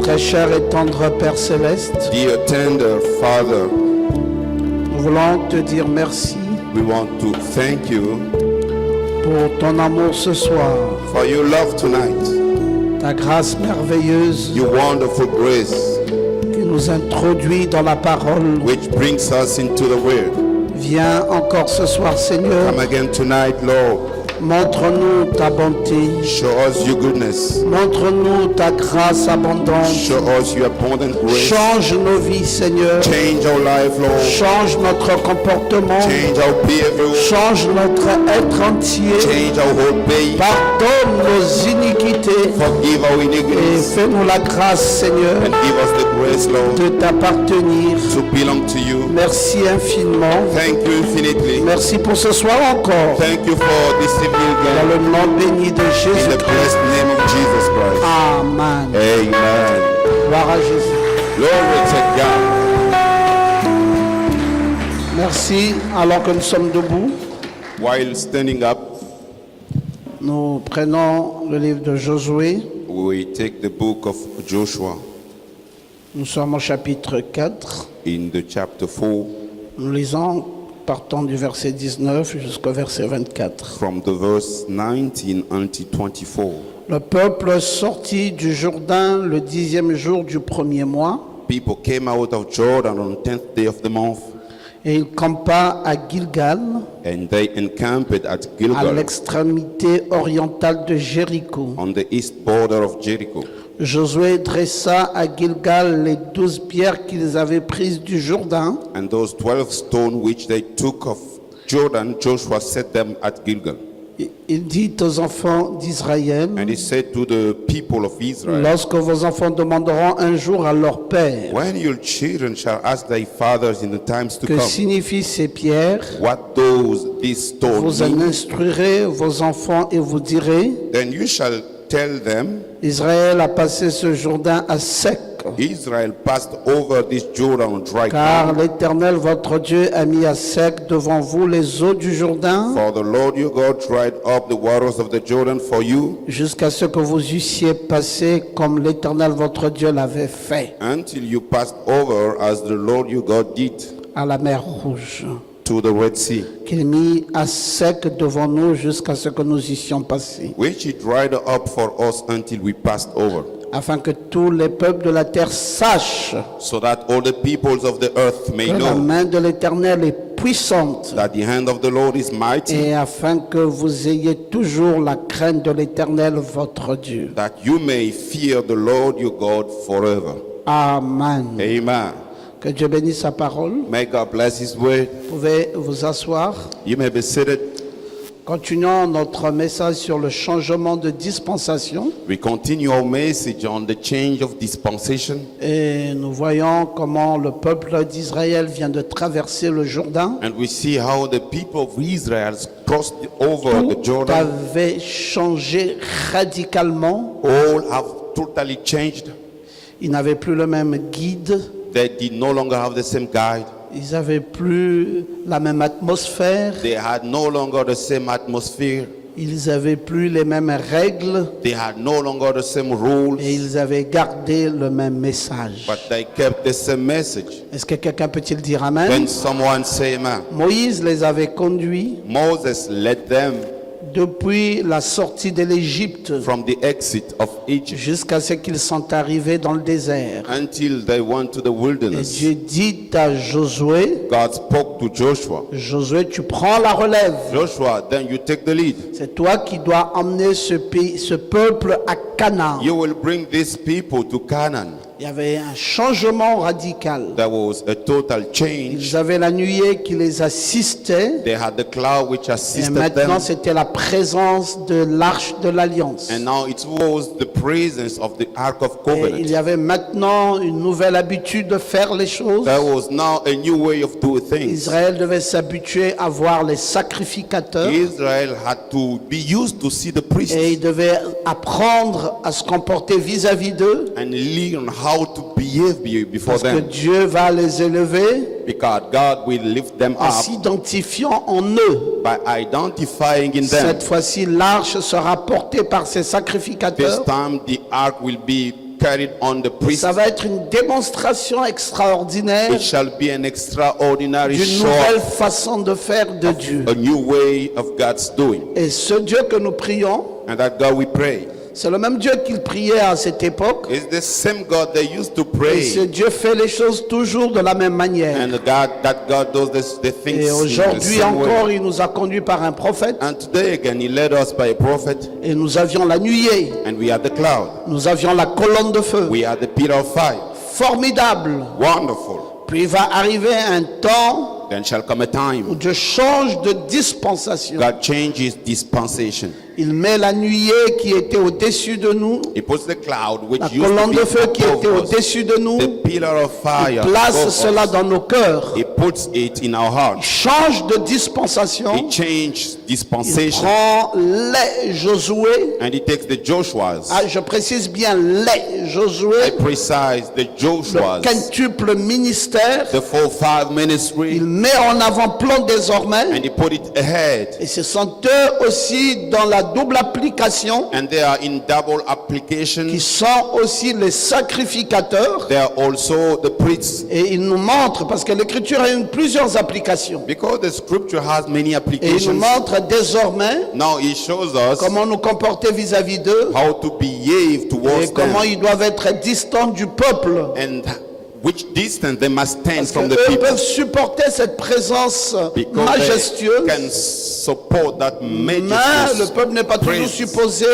Très cher et tendre Père Céleste, Dear tender Father, nous voulons te dire merci we want to thank you pour ton amour ce soir, for your love tonight, ta grâce merveilleuse your wonderful grace, qui nous introduit dans la parole. which brings us into the Word. Viens encore ce soir, Seigneur, Come again tonight, Lord. montre-nous ta bonté, Show us your goodness. montre-nous ta grâce abondante. Show us your abundant grace. Change nos vies, Seigneur, Change our life, Lord. change notre comportement, Change our behavior. change notre être entier, Change our whole being. pardonne nos iniquités Forgive our et iniquities. fais-nous la grâce, Seigneur, And give us the grace, Lord, de t'appartenir. to belong to you. Merci infiniment. Thank you infinitely. Merci pour ce soir encore. Thank you for this evening Dans again. le nom béni de In Jésus. the blessed name of Jesus Christ. Amen. Amen. Gloire à Jésus. Glory to God. Merci. Alors que nous sommes debout, While standing up, nous prenons le livre de Josué. we take the book of Joshua Nous sommes au chapitre 4. in the chapter 4 Nous lisons partant du verset 19 jusqu'au verset 24. from the verse 19 until 24. Le peuple sortit du Jourdain le 10e jour du premier mois People came out of Jordan on the 10th day of the month, et il campa à Gilgal, and they encamped at à Gilgal l'extrémité orientale de Jéricho. on the east border of Jericho. Josué dressa à Gilgal les 12 pierres qu'ils avaient prises du Jourdain And those 12 stones which they took of Jordan, Joshua set them at Gilgal. Il dit aux enfants d'Israël, And he said to the people of Israel, lorsque vos enfants demanderont un jour à leur père, when your children shall ask thy fathers in the times to que come, signifient ces pierres, what these stones vous en mean, instruirez vos enfants et vous direz, then you shall tell them, Israël a passé ce Jourdain à sec, Israel passed over this Jordan on dry car ground. l'Éternel votre Dieu a mis à sec devant vous les eaux du Jourdain, For the Lord your God dried up the waters of the Jordan for you, jusqu'à ce que vous eussiez passé comme l'Éternel votre Dieu l'avait fait until you passed over as the Lord your God did à la mer Rouge, to the Red Sea, qu'il mit à sec devant nous jusqu'à ce que nous eussions passé, which he dried up for us until we passed over, afin que tous les peuples de la terre sachent so that all the peoples of the earth may que la know main de l'Éternel est puissante, that the hand of the Lord is mighty, et afin que vous ayez toujours la crainte de l'Éternel votre Dieu. that you may fear the Lord your God forever. Amen. Amen. Que Dieu bénisse sa parole. May God bless his word. Vous pouvez vous asseoir. You may be seated. Continuons notre message sur le changement de dispensation. We continue our message on the change of dispensation, Et nous voyons comment le peuple d'Israël vient de traverser le Jourdain. and we see how the people of Israel crossed over the Tout Jordan. avait changé radicalement. All have totally changed. Ils n'avaient plus le même guide. They did no longer have the same guide. Ils n'avaient plus la même atmosphère. They had no longer the same atmosphere. Ils n'avaient plus les mêmes règles. They had no longer the same rules, Et ils avaient gardé le même message. but they kept the same message. Est-ce que quelqu'un peut-il dire When Amen? someone say amen, Moïse les avait conduits Moses led them depuis la sortie de l'Égypte from the exit of Egypt jusqu'à ce qu'ils sont arrivés dans le désert. until they went to the Et wilderness. Dieu dit à Josué, God spoke to Joshua. Josué, tu prends la relève. Joshua, then you take the lead. C'est toi qui dois emmener ce pays, ce peuple à Canaan. You will bring these people to Canaan. Il y avait un changement radical. There was a total change. Ils avaient la nuée qui les assistait. They had the cloud which Et assisted maintenant, them. c'était la présence de l'arche de l'Alliance. And now it was the presence of the Ark of Et il Covenant. y avait maintenant une nouvelle habitude de faire les choses. There was now a new way of doing things. Israël devait s'habituer à voir les sacrificateurs. Israel had to be used to see the priests Et il devait apprendre à se comporter vis-à-vis d'eux. and learn how to behave before Parce que them, Dieu va les élever because God will lift them en up s'identifiant en eux. by identifying in them. Cette fois-ci, l'arche sera portée par ces This sacrificateurs. time the ark will be carried on the priest. Ça va être une démonstration extraordinaire It shall be an extraordinary d'une show, nouvelle façon de faire de Dieu. a new way of God's doing. Et ce Dieu que nous prions, And that God we pray c'est le même Dieu qu'il priait à cette époque. is the same God they used to Et ce pray. Dieu fait les choses toujours de la même manière. And that God does the things Et in the aujourd'hui same way. encore, il nous a conduits par un prophète. And today again, He led us by a prophet, Et nous avions la nuée, and we are the cloud. nous avions la colonne de feu. We are the pillar of fire. Formidable. Wonderful. Puis il va arriver un temps Then shall come a où time Dieu change de dispensation. God changes dispensation. Il met la nuée qui était au-dessus de nous, He puts the cloud which la used to colonne be de feu qui était above us, au-dessus de nous. the pillar of fire Il place above cela us. dans nos cœurs. He puts it in our Il hearts. change de He dispensation. changes Il dispensation, prend les Josué. and He takes the Joshuas. Ah, je précise bien les I Josué. precise the Le Joshuas, quintuple ministère. the 4-5 Il ministry, met en avant-plan désormais. and He put it ahead. Et ce sont eux aussi dans la double application And they are in double qui application. sont aussi les sacrificateurs. They are also the priests, Et ils nous montrent, parce que l'écriture a plusieurs applications. because the scripture has many Et il nous applications. montre désormais Now He shows us comment nous comporter vis-à-vis d'eux how to behave et towards comment them, ils doivent être distants du peuple. and which distance they must stand Parce from the qu'eux people, peuvent supporter cette présence because majestueuse, they can support that mais le majesty, peuple n'est pas toujours praise. supposé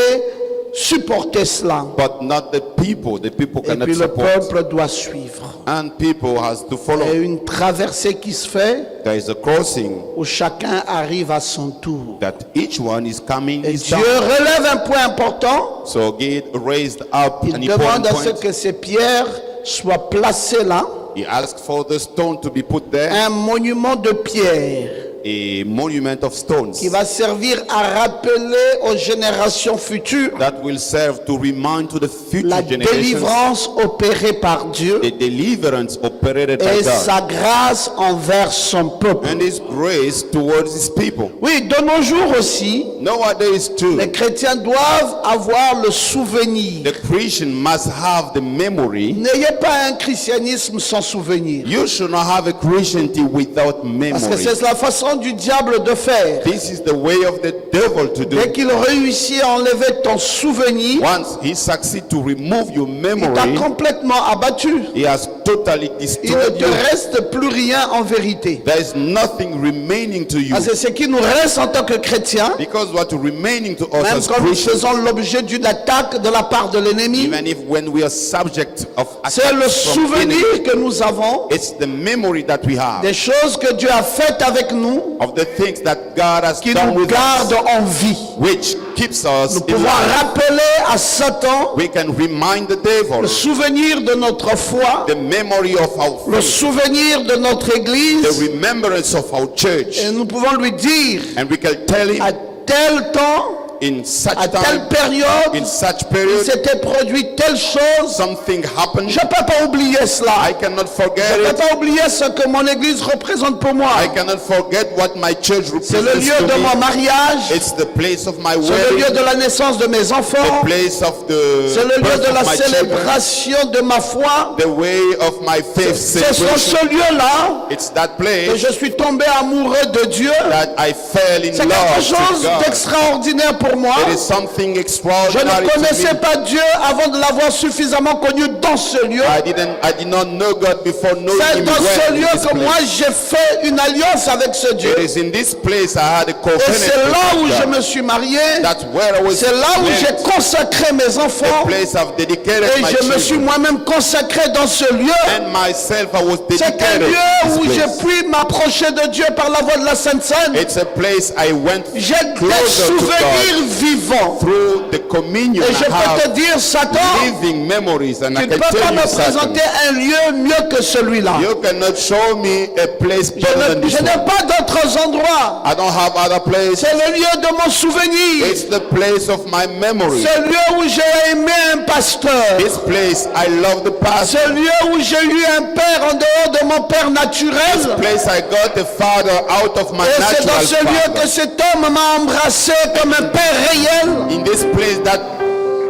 supporter cela. but not the people. The people Et cannot puis le support, peuple doit suivre. and people has to Il y a follow. une traversée qui se fait There is a crossing où chacun arrive à son tour. that each one is coming Et his Dieu down. relève un point important. So God raised up Il an demande important à ce point. que ces pierres soient placées là. He asked for the stone to be put there, Un monument de pierre a monument of stones qui va servir à rappeler aux générations futures that will serve to remind to the future la generations délivrance opérée par Dieu the deliverance operated by et God sa grâce envers son peuple. and His grace towards His people. Oui, de nos jours aussi, Nowadays too, les chrétiens doivent avoir le souvenir. the Christian must have the memory. N'ayez pas un christianisme sans souvenir. You should not have a Christianity without Parce que memory. c'est la façon du diable de faire. This is the way of the devil to Dès do. qu'il réussit à enlever ton souvenir, Once he succeeds to remove your il t'a memory, complètement abattu. he has totally Il ne destroyed te you. reste plus rien en vérité. There is nothing remaining to you, Parce que ce qui nous reste en tant que chrétiens, because what remaining to us même as quand nous Christians, faisons l'objet d'une attaque de la part de l'ennemi, even if when we are subject of c'est le attacks from enemy, souvenir que nous avons it's the memory that we have des choses que Dieu a faites avec nous of the things that God has qui done nous with us, gardent en vie. which keeps us Nous in pouvons life. rappeler à Satan We can remind the devil le souvenir de notre foi, the memory of our le faith, souvenir de notre the église, remembrance of our church, et nous pouvons lui dire and we can tell him à tel temps, in such à telle time, période, in such il period, s'était produit telle chose. something happened. Je ne peux pas oublier cela. I cannot Je forget ne peux it. pas oublier ce que mon église représente pour moi. I cannot forget what my church C'est le represents lieu de to mon me. mariage. It's the place of my C'est le lieu wedding, de la naissance de mes the enfants. place of the C'est le lieu birth de of la my children, célébration de ma foi. the way of my faith C'est sur celebration. ce lieu-là It's that que place je suis tombé amoureux de Dieu. that I fell in C'est quelque love chose to God. d'extraordinaire pour moi. It is something Je extraordinary ne to connaissais me. pas Dieu avant de l'avoir suffisamment connu dans ce lieu. I did not know God before knowing C'est Him dans ce well in lieu this que moi place. j'ai fait une alliance avec ce Dieu. It is in this place I had a Et covenant c'est là où with je God. me suis marié. That's where I was C'est là où married. j'ai consacré mes enfants. The place I've dedicated Et my je me suis children. moi-même consacré dans ce lieu. And myself, I was C'est un dedicated lieu to où this j'ai place. pu m'approcher de Dieu par la voie de la Sainte Seine. It's a place I went J'ai des closer to souvenirs God vivants. through the communion. Et je I peux te have dire, Satan, living memories, and I tu ne can peux pas tell me you, Satan, présenter un lieu mieux que celui-là. you cannot show me a place Je better than ne- this je n'ai one. pas d'autres endroits. I don't have other place. C'est le lieu de mon souvenir. It's the place of my memory. C'est le lieu où j'ai aimé un pasteur. This place, I love the past. C'est le lieu où j'ai eu un père en dehors de mon père naturel. Place I got the father out of my Et c'est dans natural ce lieu que father. cet homme m'a embrassé comme un père réel. In this place that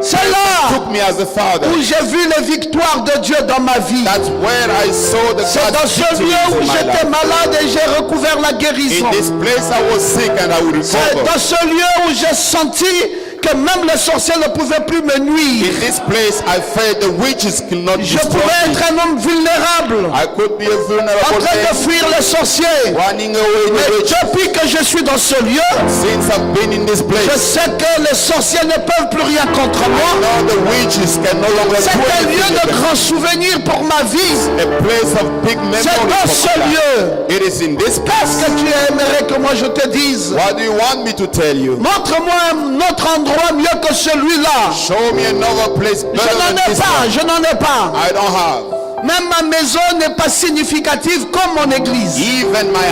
C'est là took me as a father. où j'ai vu les victoires de Dieu dans ma vie. That's where I saw the C'est dans God's ce lieu victories où in my j'étais life. malade et j'ai recouvert la guérison. In this place I was sick and I would C'est recover. dans ce lieu où j'ai senti que même les sorciers ne pouvaient plus me nuire. In this place I felt the witches could not Je destroy pouvais me. être un homme vulnérable, I could be a en vulnerable train de man, fuir les sorciers. running away Mais the witches. depuis que je suis dans ce lieu, Since I've been in this je place, sais que les sorciers ne peuvent plus rien contre moi. now the witches can no longer C'est do un lieu anything de against me. grands souvenirs pour ma vie. A place of big C'est dans memories ce for my life. lieu. It is in this Qu'est-ce place. que tu aimerais que moi je te dise? What do you want me to tell you? Montre-moi un autre endroit mieux que celui-là. Show me another place Je better n'en than ai this pas, one. je n'en ai pas. I don't have. Même ma maison n'est pas significative comme mon église. Even my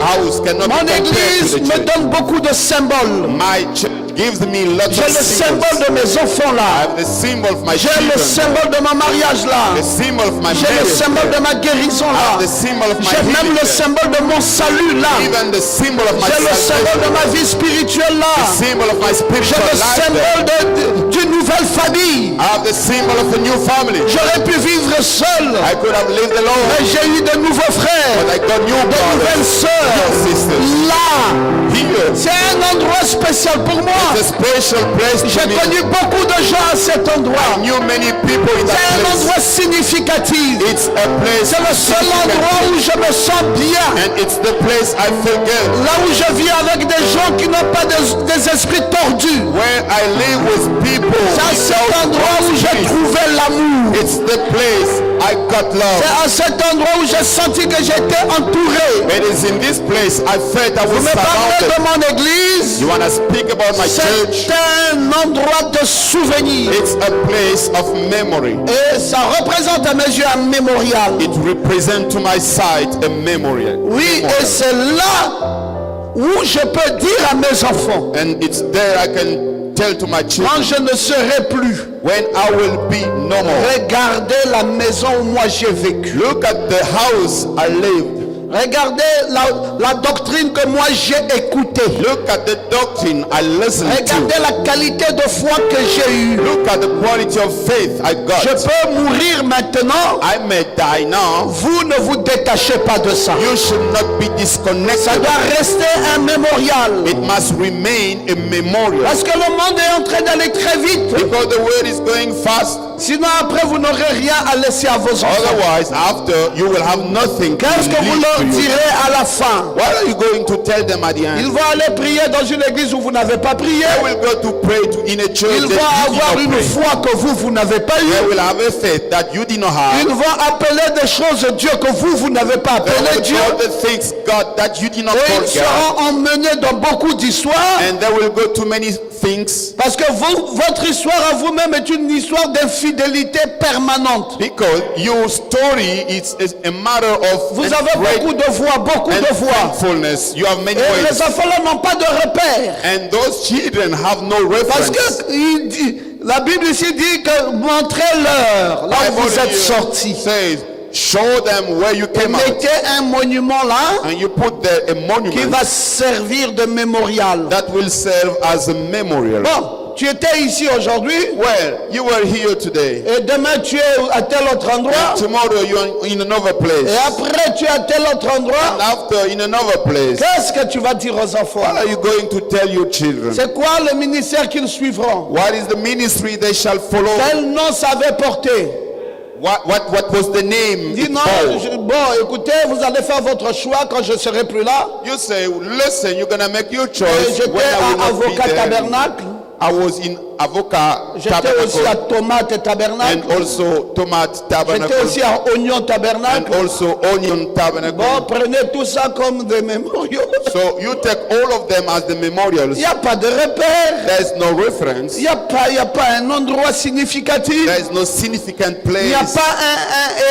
house cannot Mon be compared to église the me church. donne beaucoup de symboles. My church gives me lots J'ai of le symbole symbols. de mes enfants I là. have the symbol of my J'ai le children, symbole de ma mariage the là. symbol of my J'ai le marriage, symbole de ma guérison I là. have the symbol of my J'ai même healing, le symbole de mon salut là. even the symbol of my J'ai le symbole de salvation, ma vie spirituelle là. the symbol of my J'ai spiritual le life. symbole d'une nouvelle famille. I have the symbol of a new family. J'aurais pu vivre seul, I could have lived alone, mais j'ai eu de nouveaux but frères, I got new de nouvelles brothers, sœurs. new sisters. Là, Here, c'est un endroit spécial pour moi. it's a special place J'ai to me. connu beaucoup de gens à cet endroit. I knew many people in C'est that un place. endroit significatif. It's a place C'est le seul endroit où je me sens bien. and it's the place I feel good. Là où je vis avec des gens qui n'ont pas des esprits tordus. Where I live with people C'est à cet without endroit où j'ai boundaries. trouvé l'amour. It's the place I got love. C'est à cet endroit où j'ai senti que j'étais entouré. It is in this place I felt I Vous was me parlez surrounded. de mon église. You want to speak about my church? C'est un endroit de souvenir. It's a place of memory. Et ça représente à mes yeux un mémorial. It represents to my sight a memorial. Oui, et c'est là où je peux dire à mes enfants, And it's there I can tell to my children, quand je ne serai plus, when I will be no more. regardez la maison où moi j'ai vécu. Look at the house I lived. Regardez la doctrine que moi j'ai écoutée. Look at the doctrine I listened Regardez to. la qualité de foi que j'ai eue. Look at the quality of faith I Je got. peux mourir maintenant. I may die now. Vous ne vous détachez pas de ça. You should not be Ça disconnected. doit rester un mémorial. It must remain a memorial. Parce que le monde est en train d'aller très vite. Because the world is going fast. Sinon après vous n'aurez rien à laisser à vos enfants. Otherwise, after you will have nothing to Qu'est-ce que vous leave leur to you. direz à la fin? What are you going to tell them at the Ils end? vont aller prier dans une église où vous n'avez pas prié. They will go to pray in a church Ils that vont you avoir did une not pray. foi que vous n'avez pas They eue. will have a faith that you did not Ils have. vont appeler des choses Dieu que vous n'avez pas They appelé will Dieu. call the things God that you did not Et call ils God. seront emmenés dans beaucoup d'histoires. And they will go to many things Parce que votre histoire à vous-même est une histoire d'infidélité permanente. because your story is a matter of Vous avez beaucoup de voix, beaucoup and de voix. thankfulness. You have many Et les ways. enfants-là n'ont pas de repère. And those children have no Parce reference. que la Bible ici dit que montrez-leur là où vous êtes sortis. says, show them where you Et came out. mettez un monument là And you put there a qui monument va servir de mémorial. that will serve as a memorial. Bon, tu étais ici aujourd'hui Well, you were here today. et demain tu es à tel autre endroit And tomorrow you are in another et place. après tu es à tel autre And endroit. after in another place. Qu'est-ce que tu vas dire aux enfants? What are you going to tell your children? C'est quoi le ministère qu'ils suivront? What is the ministry they shall follow? Quel nom ça avait porté? What was the name? Dis it non, bore? bon écoutez, vous allez faire votre choix quand je ne serai plus là. You say, listen, you're gonna make your Et choice j'étais when I will à not be Avocat there. Tabernacle. I was in Avocat J'étais aussi à Tabernacle Tomate Tabernacle. and also Tomate J'étais Tabernacle aussi à Oignon and Tabernacle. also Onion Tabernacle. Bon, prenez tout ça comme des mémoriaux. So you take all of them as the memorials. Il n'y a pas de repère. There's no reference. Il n'y a pas un endroit significatif. There is no significant Il n'y a place. pas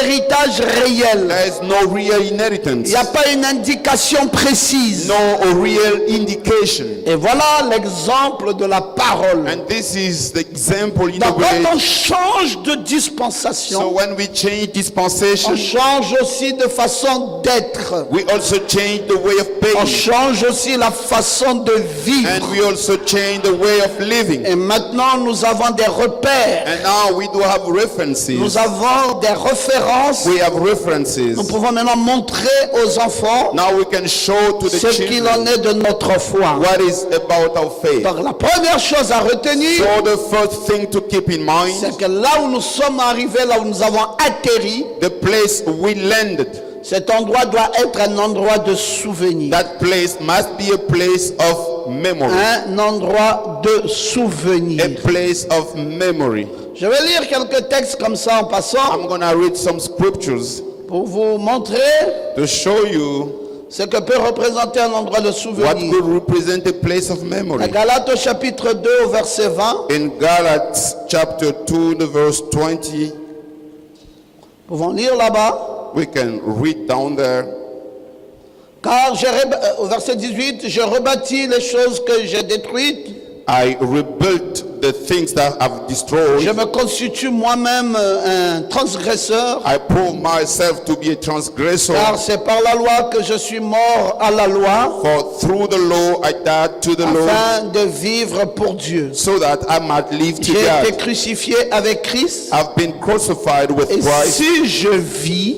un héritage réel. There is no real inheritance. Il n'y a pas une indication précise. No real indication. Et voilà l'exemple de la parole. And this this is the example in a Donc, way. quand on change de So dispensation, when we change on dispensation, change aussi de façon d'être. we also change the way of On being. change aussi la façon de vivre. And we also change the way of living. Et maintenant, nous avons des repères. And now we do have references. Nous avons des références. We have references. Nous pouvons maintenant montrer aux enfants Now we can show to the ce qu'il en children est de notre foi. what is about our faith. Donc la première chose à retenir, So the first thing to keep in mind, c'est que là où nous sommes arrivés, là où nous avons atterri, the place we landed. cet endroit doit être un endroit de souvenir. That place must be a place of memory. Un endroit de A souvenir. place of memory. Je vais lire quelques textes comme ça en passant I'm going to read some scriptures pour vous montrer to show you ce que peut représenter un endroit de what souvenir. could represent a place of La memory. Galates au chapitre 2 au verset 20, In Galatas chapter 2, the verse 20, nous pouvons lire là-bas. we can read down there. Car au verset 18, je rebâtis les choses que j'ai détruites. I rebuilt the things that I've destroyed. Je me constitue moi-même un transgresseur. I prove myself to be a transgressor. Car c'est par la loi que je suis mort à la loi, For through the law I died to the law, afin de vivre pour Dieu. so that I might live to J'ai été God. crucifié avec Christ. I've been crucified with Et Christ. si je vis,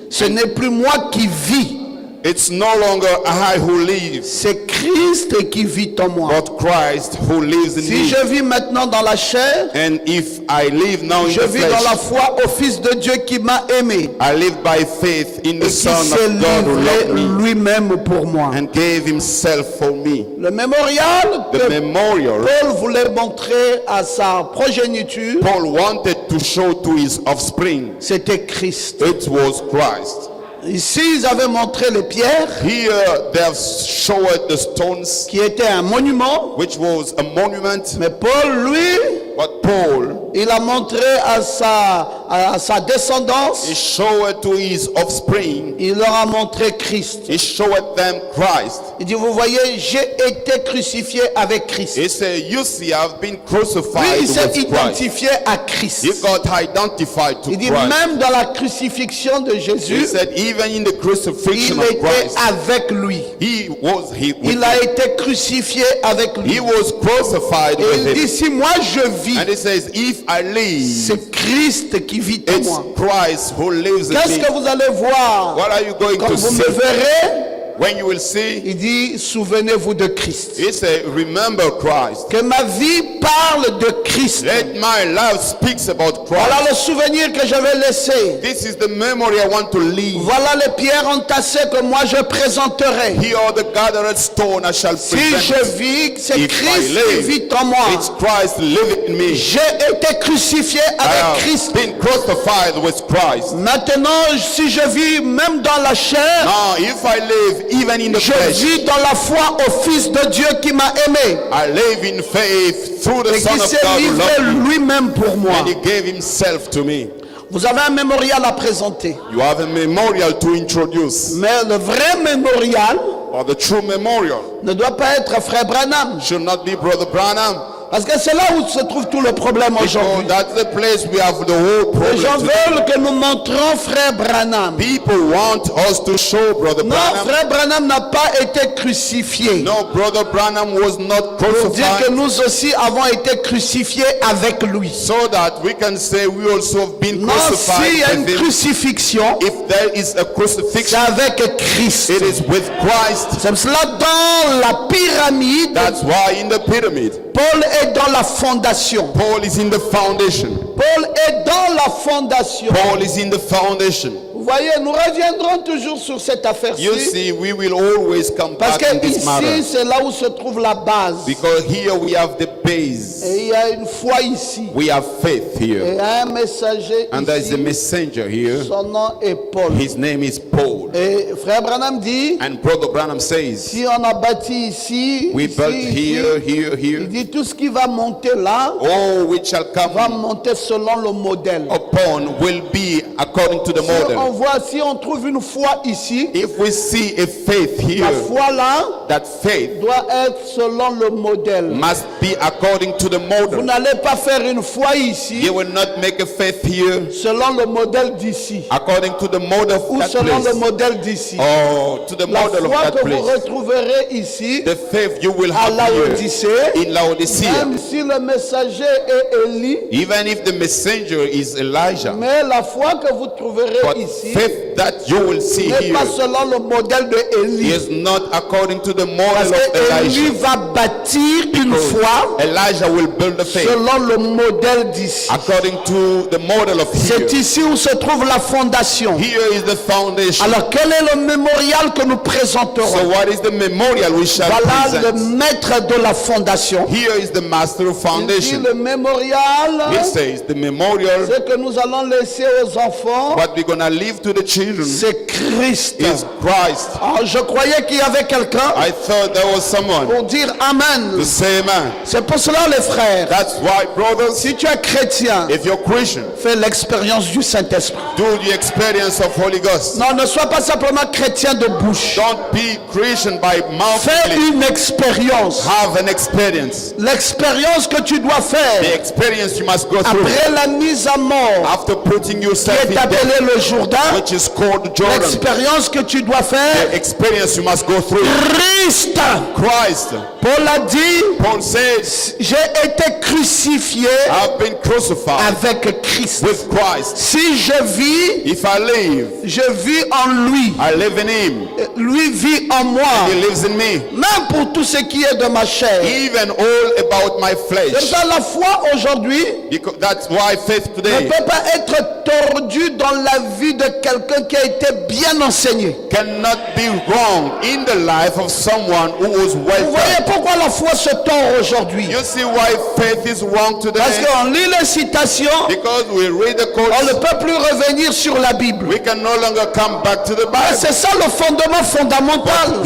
ce n'est plus moi qui vis. It's no longer I who lives, C'est Christ qui vit en moi. but Christ who lives in Si me. je vis maintenant dans la chair, And if I live now in je the vis dans la flesh, foi au Fils de Dieu qui m'a aimé I live by faith in et the qui Son s'est of God who livré loved me lui-même pour moi. and gave himself for me. Le mémorial The que memorial Paul voulait montrer à sa progéniture, Paul wanted to show to his offspring, c'était Christ. it was Christ. Ici, ils avaient montré les pierres, Here they have showed the stones, qui étaient un monument, which was a monument, mais Paul, lui, but Paul, il a montré à sa descendance, he showed to his offspring, il leur a montré Christ. he showed them Christ. Il dit, vous voyez, j'ai été crucifié avec Christ. He said, you see, I've been Lui, crucified il s'est with Christ. identifié à Christ. He got identified to Il dit, Christ. même dans la crucifixion de He Jésus, said, even in the crucifixion il of était Christ, avec lui. Il a été crucifié avec lui. he was crucified Et il with dit, him. si moi je vis, And he says, if I live, c'est Christ qui vit en it's moi. Christ who lives in Qu'est-ce me. que vous allez voir What are you going quand to vous me see? verrez? When you will see, Il dit, souvenez-vous de Christ. he said, remember Christ. Que ma vie parle de Christ. Let my life speaks about Voilà Christ. le souvenir que je vais laisser. This is the memory I want to leave. Voilà les pierres entassées que moi je présenterai. Here are the gathered stone I shall Si present. je vis, c'est If I Christ qui live, vit en moi. it's Christ living in me. J'ai été crucifié I avec Christ. have been crucified with Christ. Maintenant, si je vis même dans la chair, Now, if I live even in the je flesh, vis dans la foi au Fils de Dieu qui m'a aimé I live in faith through the et Son qui of s'est God who livré loved me, lui-même pour moi. and He gave Himself to me. Vous avez un mémorial à présenter. You have a memorial to introduce, Mais le vrai mémorial or the true memorial ne doit pas être Frère Branham. should not be Brother Branham. Parce que c'est là où se trouve tout le problème Because aujourd'hui. that's the place we have the whole Les gens problem. today. veulent que nous montrons Frère Branham. People want us to show Brother Non, Branham. Frère Branham n'a pas été crucifié. No, Brother Branham was not Pour dire que crucified, nous aussi avons été crucifiés avec lui. so that we can say we also have been Non, s'il y a une crucified with Him. crucifixion, If there is a c'est crucifixion, avec Christ. it is with Christ. C'est cela dans la pyramide, That's why in the pyramid, Paul est dans la fondation. Paul is in the foundation. Paul est dans la fondation. Paul is in the foundation. Vous voyez, nous reviendrons toujours sur cette affaire-ci. You see, we will always come Parce back in que this matter. ici, c'est là où se trouve la base. Because here we have the base. Et il y a une foi ici. We have faith Et il here. y a un messager And there is a ici. messenger here. Son nom est Paul. His name is Paul. Et frère Branham dit, And Brother Branham says, si on a bâti ici, we ici, built ici, here, here, il here. dit tout ce qui va monter là, All which shall va come monter selon le modèle. upon will be according to the Si on model. voit, si on trouve une foi ici, If we see a faith la here, foi là that faith doit être selon le modèle. must be according to the Vous model. n'allez pas faire une foi ici You will not make a faith here selon le modèle d'ici according to the model of ou that selon le place, modèle d'ici. or to the La model of foi that que vous place. retrouverez ici The faith you will à have here Laodicée, in Laodicea, même si le messager est Élie, even if the messenger is Elijah, mais la foi que vous trouverez but ici faith that you will see n'est here pas selon le modèle de Élie. is not according to the Parce model of que Élie Elijah. va bâtir une foi Elijah will build a faith selon le modèle d'ici. according to the model of here. C'est ici où se trouve la fondation. Here is the foundation. Alors quel est le mémorial que nous présenterons? So what is the memorial we shall Voilà le present? maître de la fondation. Here is the master of Il dit foundation. le mémorial, He says the memorial, ce que nous allons laisser aux enfants, what we're gonna leave to the children c'est Christ. is Christ. Alors, je croyais qu'il y avait quelqu'un I thought there was someone pour dire Amen. to say amen. C'est pour cela les frères, That's why, brothers, si tu es chrétien, if you're Christian, fais l'expérience du Saint-Esprit. do the experience of Holy Ghost. Non, ne sois pas simplement chrétien de bouche. Don't be Christian by mouth Fais only. une expérience. Have an experience. L'expérience que tu dois The faire experience you must go through après la mise à mort after putting qui yourself in est death, appelée le Jourdain, which is called Jordan. l'expérience que tu dois faire, The experience you must go through. Christ. Christ, Paul a dit, Paul says, j'ai été crucifié I've been crucified avec Christ. with Christ. Si je vis, If I live, je vis en lui. I live in him. Lui vit en moi. He lives in me. Même pour tout ce qui est de ma chair. Even all about my C'est flesh. ça la foi aujourd'hui Because that's why faith ne today peut pas être tordue dans la vie de quelqu'un qui a été bien enseigné. cannot be wrong in the life of someone who was Vous well voyez taught. pourquoi la foi se tord aujourd'hui? You see why faith is wrong Parce today? qu'on lit les citations, Because we read the on ne quotes, peut plus revenir sur la Bible. we can no longer come back to the Ah, Bible. c'est ça le fondement fondamental.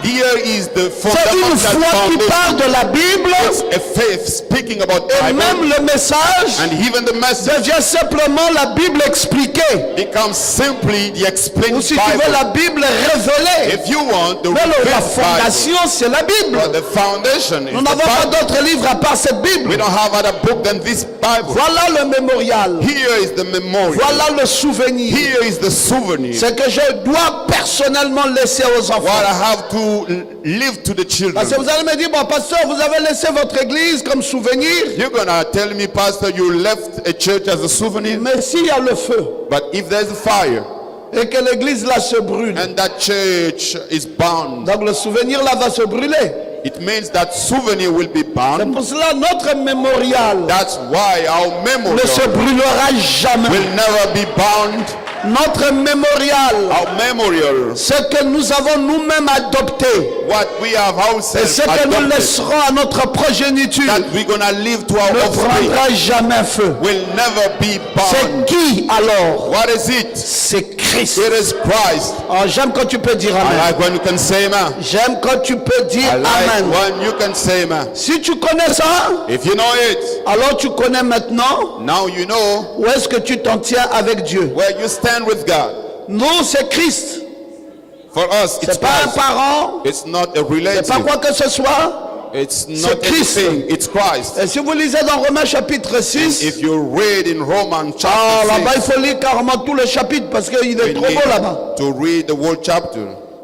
Here is the C'est une fundamental foi qui part foundation. de la Bible It's a faith speaking about et même Bible, le message and even the message devient simplement la Bible expliquée. becomes simply the Ou explained si tu veux Bible. la Bible révélée. If you want the Mais la revealed Bible, fondation, c'est la Bible. but the foundation is Nous the n'avons pas Bible. d'autres livres à part cette We Bible. don't have other book than this Bible. Voilà le mémorial. Here is the memorial. Voilà le souvenir. Here is the souvenir. C'est que je dois personnellement laisser aux What enfants. I have to live to the children. Parce que vous allez me dire, bon pasteur, vous avez laissé votre église comme souvenir. You're gonna tell me, Pastor, you left a church as a souvenir. Mais s'il y a le feu But if there's a fire et que l'église là se brûle, and that church is bound, donc le souvenir là va se brûler. it means that souvenir will be C'est bound. pour cela notre mémorial That's why our ne se memorial brûlera jamais. will never be bound. Notre mémorial, Our memorial, ce que nous avons nous-mêmes adopté what we have et ourselves ce que nous adopted, laisserons à notre progéniture that we're gonna live to our ne offspring, prendra jamais feu. will never be C'est bound. qui alors? What is it? C'est Christ. It is Christ. Oh, j'aime quand tu peux dire I Amen. like when you can say amen. J'aime quand tu peux dire I like Amen. when you can say amen. Si tu connais ça, If you know it, alors tu connais maintenant now you know où est-ce que tu t'en tiens avec Dieu. where you stand with God. Nous, c'est Christ. For us, it's C'est pas un Christ. parent, It's not a c'est pas relative. quoi que ce soit. It's not Christ. anything. It's Christ. Et si vous lisez dans Romains chapitre 6, If you read in Romans ah, là-bas il chapter faut lire carrément tout le chapitre parce qu'il est 6, trop beau là-bas. to read the whole chapter.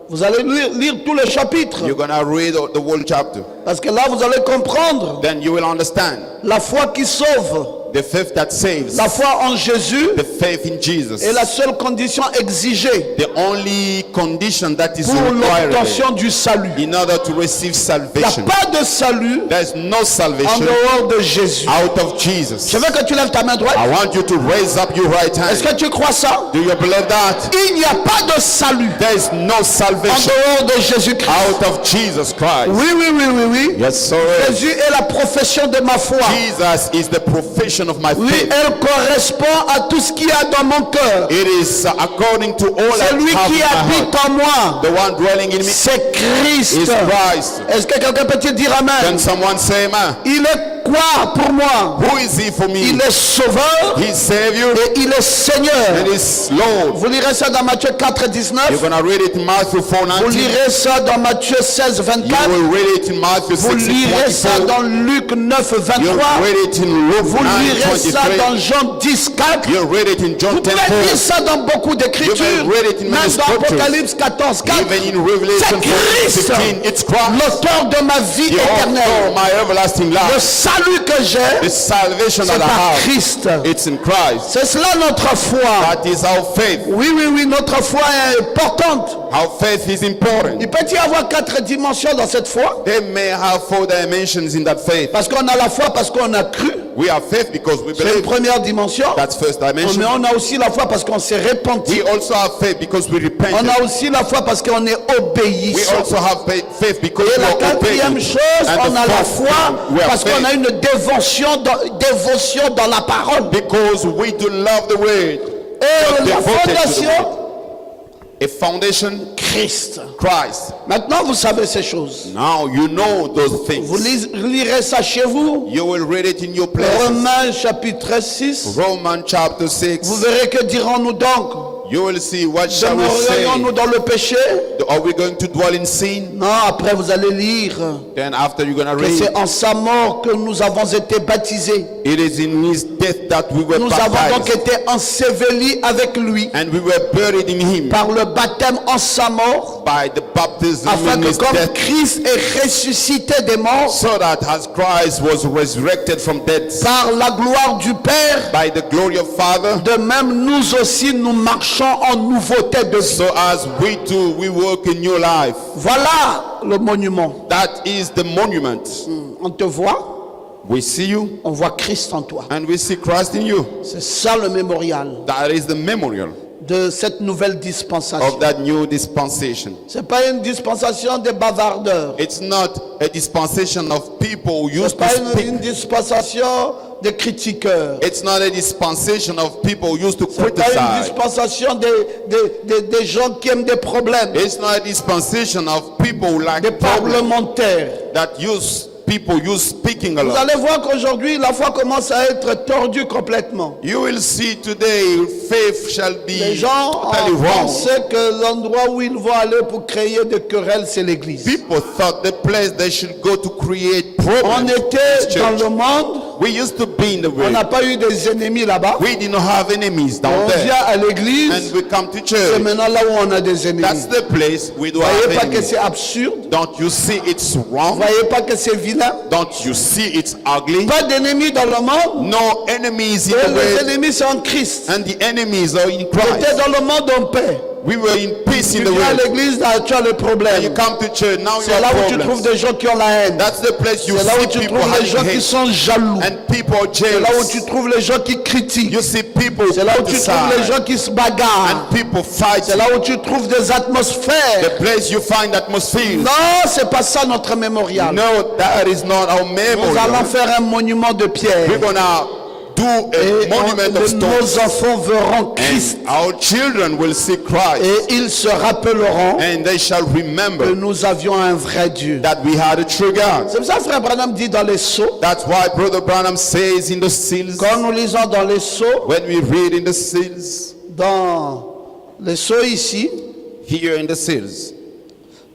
Vous allez lire tout le chapitre You're gonna read the whole chapter. parce que là vous allez comprendre Then you will understand la foi qui sauve. The faith that saves. La foi en Jésus The faith in Jesus. est la seule condition exigée The only condition that is pour required l'obtention du salut. in order to receive Il n'y salvation. a pas de salut There is no en salvation dehors de Jésus. out of Jesus. Je veux que tu lèves ta main droite. I want you to raise up your right Est-ce hand. que tu crois ça? Do you believe that? Il n'y a pas de salut There is no en salvation dehors de Jésus-Christ. out of Jesus Christ. Oui, oui, oui, oui, oui. Yes, sir. Jésus est la profession de ma foi. Jesus is the profession of my Oui, faith. elle correspond à tout ce qu'il y a dans mon cœur. It is according to all C'est I lui have qui in my habite heart. en moi. The one dwelling in me C'est Christ. is Christ. Est-ce que quelqu'un peut dire Can amen? someone say amen? Il est quoi pour moi? Who is he for me? Il est sauveur He's Savior et il est Seigneur. and he's Lord. Vous lirez ça dans Matthieu 4, 19. You're going to read it in Matthew Vous 4:19. lirez ça dans Matthieu 16, You 24. will read it in Matthew Vous lirez ça 6:24. dans Luc 9, You'll 23. read it in Luke Vous lirez ça 9:23. dans Jean 10, 4. You'll read it in John Vous pouvez 10:4. lire ça dans beaucoup d'écritures. You may read it in Même many dans scriptures. Apocalypse 14, 4. Even in Revelation C'est Christ, 15, it's Christ, l'auteur de ma vie the author éternelle. of my everlasting Le life. salut que j'ai, The salvation c'est that I par have, Christ. it's in Christ. C'est cela notre foi. That is our faith. Oui, oui, oui, notre foi est importante. Our faith is important. Il peut y avoir 4 dimensions dans cette foi. They may have 4 dimensions in that faith. Parce qu'on a la foi, parce qu'on a cru. We have faith because we C'est une believe. première dimension. That's first Mais dimension. on a aussi la foi parce qu'on s'est repenti. We also have faith because we On repented. a aussi la foi parce qu'on est We obéissant. also have faith because Et we la are quatrième obedient. chose, And on a the la fourth foi thing, we have parce qu'on a faith une dévotion dans la parole. because we do love the word. Et We la are devoted to the fondation, word. A foundation, Christ. Christ. Maintenant, vous savez ces choses. Now you know those things. Vous lirez ça chez vous. You will read it in your place. Romains chapitre 6. Romans chapter Vous 6. verrez que dirons-nous donc? You will see what shall we Demeurerions-nous say. dans le péché? Are we going to dwell in sin? Non, après vous allez lire Then after you're going to que read, c'est en sa mort que nous avons été baptisés. it is in his death that we were Nous avons donc baptized. été ensevelis avec lui And we were buried in him par le baptême en sa mort, by the baptism afin in que his comme death. Christ est ressuscité des morts So that as Christ was resurrected from death par la gloire du Père, by the glory of Father, de même nous aussi nous marchons en nouveauté de vie. so as we do, we work in new life. Voilà le monument. That is the monument. On te voit, We see you on voit Christ en toi. and we see Christ in you. C'est ça le mémorial That is the memorial de cette nouvelle dispensation. of that new dispensation. C'est pas une dispensation de bavardeurs. It's not a dispensation of people who used C'est pas to une speak. dispensation de critiqueurs. It's not a dispensation of people who used to C'est pas une criticize. dispensation des gens qui aiment des problèmes, It's not a dispensation of people who like des problems, parlementaires. that use people use speaking a Vous lot. allez voir qu'aujourd'hui, la foi commence à être tordue complètement. You will see today faith shall be Les gens totally wrong. pensaient que l'endroit où ils vont aller pour créer des querelles, c'est l'église. People thought the place they should go to create On problems était is dans church. le monde, We used to be in the on n'a world. pas eu des ennemis là-bas. We did not have enemies down On vient there. à l'église, And we come to c'est church. maintenant là où on a des ennemis. That's the place we do Vous have voyez pas que enemies. c'est absurde? Don't you see it's Vous wrong? voyez pas que c'est vilain? Don't you see it's ugly? Pas d'ennemis dans le monde. No enemies in Et the les world. ennemis sont en Christ. And the enemies are in Tu Christ. étais dans le monde en paix. We were in peace Tu in the viens à world. l'église, là, tu as le And you problème. come to church, now you C'est là have où tu trouves problems. des gens qui ont la haine. That's the place you C'est là où see tu people trouves les having gens qui hate. sont jaloux. And people are C'est là où jealous. tu trouves les gens qui critiquent. You see people C'est là où tu trouves les criticize. gens qui se bagarrent. And people fight. C'est là où tu trouves des atmosphères. The place you find atmosphere. Non, c'est pas ça notre mémorial. No, that is not our Nous allons memorial. faire un monument de pierre. We're gonna do Et a monument of nos stones. enfants verront Christ. And our children will see Christ. Et ils se rappelleront And they shall que remember nous avions un vrai Dieu. that we had a true God. C'est pour ça que Frère Branham dit dans les sceaux, That's why Brother Branham says in the seals, quand nous lisons dans les sceaux, when we read in the seals, dans les sceaux ici, here in the seals,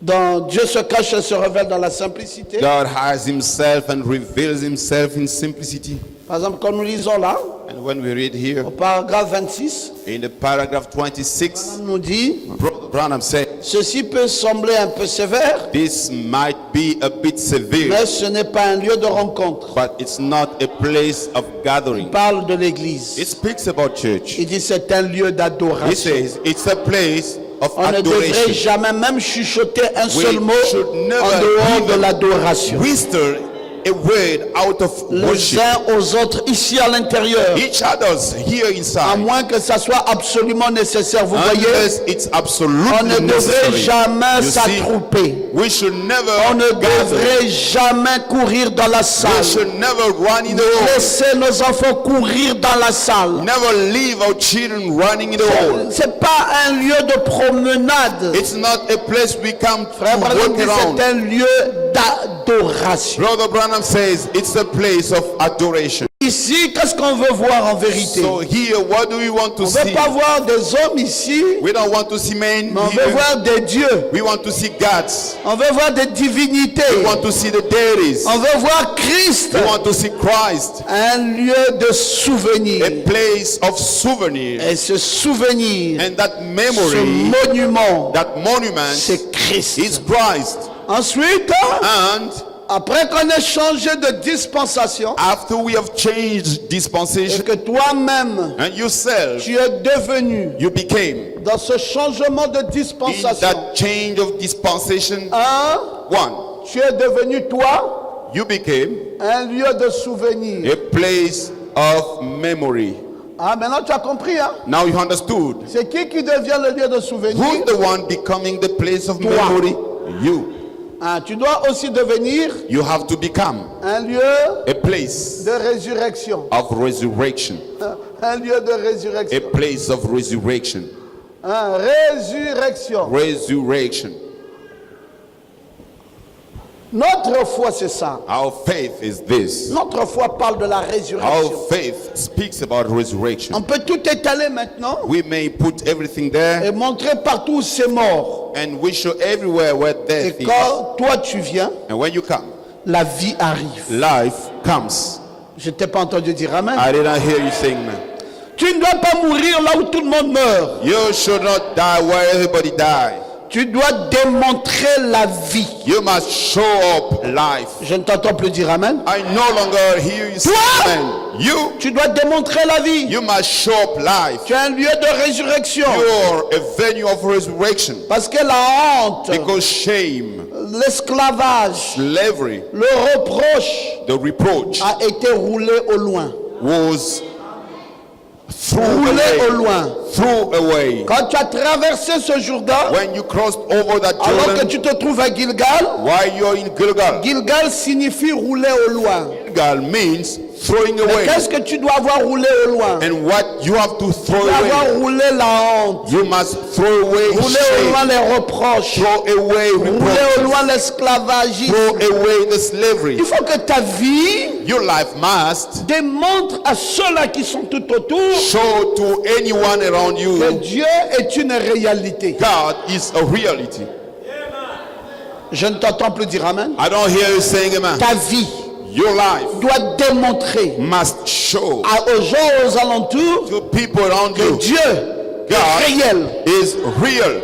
dans Dieu se cache et se révèle dans la simplicité, God hides himself and reveals himself in simplicity. Par exemple, quand nous lisons là, And when we read here au paragraphe 26, in the paragraph 26, on nous dit, Brother Branham said, ceci peut sembler un peu sévère, this might be a bit severe, mais ce n'est pas un lieu de rencontre. but it's not a place of gathering. Il parle de l'église. It speaks about church. Il dit c'est un lieu He d'adoration. says it's a place of On ne devrait adoration. jamais même chuchoter un seul mot should never en dehors de even l'adoration. whisper a word out of Les worship. uns aux autres ici à l'intérieur, Each other's here à inside. moins que ça soit absolument nécessaire. Vous voyez, Unless it's on ne absolutely devrait necessary. jamais You see, s'attrouper. we should never On ne gather. devrait jamais courir dans la We salle. should never run in the hall. Laissez nos enfants courir dans la salle. Never leave our children running in the hall. C'est pas un lieu de promenade. It's not a place we come to Frère Branham walk dit around. c'est un lieu d'adoration. Brother Branham says it's a place of adoration. Ici, qu'est-ce qu'on veut voir en vérité? So here, what do we want to On ne veut see? pas voir des hommes ici, We don't want to see men mais on veut here. voir des dieux. We want to see gods. On veut voir des divinités. We want to see the deities. On veut voir Christ. We want to see Christ. Un lieu de souvenir. A place of souvenir. Et ce souvenir, And that ce memory, monument, that monument c'est Christ. is Christ. Ensuite, And après qu'on ait changé de dispensation, after we have changed et dispensation que toi-même, and yourself, tu es devenu you became dans ce changement de in dispensation, that change of dispensation. One, tu es devenu toi you became un lieu de souvenir. a place of memory. Ah, maintenant tu as compris, hein? Now you understood. C'est qui devient le lieu de souvenir? Who's the one becoming the place of Toi. memory? You. Ah, tu dois aussi devenir You have to become un lieu a place de résurrection. of resurrection. Un lieu de A résurrection. place of resurrection. Résurrection. Resurrection. Notre foi, c'est ça. Our faith is this. Notre foi parle de la résurrection. Our faith speaks about resurrection. On peut tout étaler maintenant We may put everything there et montrer partout où c'est mort. and we show everywhere where death Et is. quand toi tu viens, And when you come, la vie arrive. life comes. Je t'ai pas entendu dire amen. I didn't hear you saying that. Tu ne dois pas mourir là où tout le monde meurt. You should not die where everybody dies. Tu dois démontrer la vie. You must show up life. Je ne t'entends plus dire amen. I no longer hear you say Toi? amen. You Tu dois démontrer la vie. You must show up life. Tu es un lieu de résurrection. You're a venue of resurrection. Parce que la honte, Because shame, l'esclavage, slavery, le reproche the reproach a été roulé au loin. was Roulé au loin. threw away. Quand tu as traversé ce Jourdain, When you crossed over that alors que Jordan, tu te trouves à Gilgal, while you're in Gilgal, Gilgal signifie rouler au loin. Gilgal means throwing Mais away. qu'est-ce que tu dois avoir roulé au loin? And what you have to throw Tu dois avoir away, roulé la honte, you must throw away rouler au loin shame, les reproches, throw away rouler au reproach, loin l'esclavagisme. throw away the slavery. Il faut que ta vie Your life must démontre à ceux-là qui sont tout autour show to anyone around que you Dieu est une réalité. God is a reality. Je ne t'entends plus dire amen. I don't hear you saying amen. Ta vie Your life doit démontrer must show aux gens aux alentours to people around que you Dieu est God réel. is real.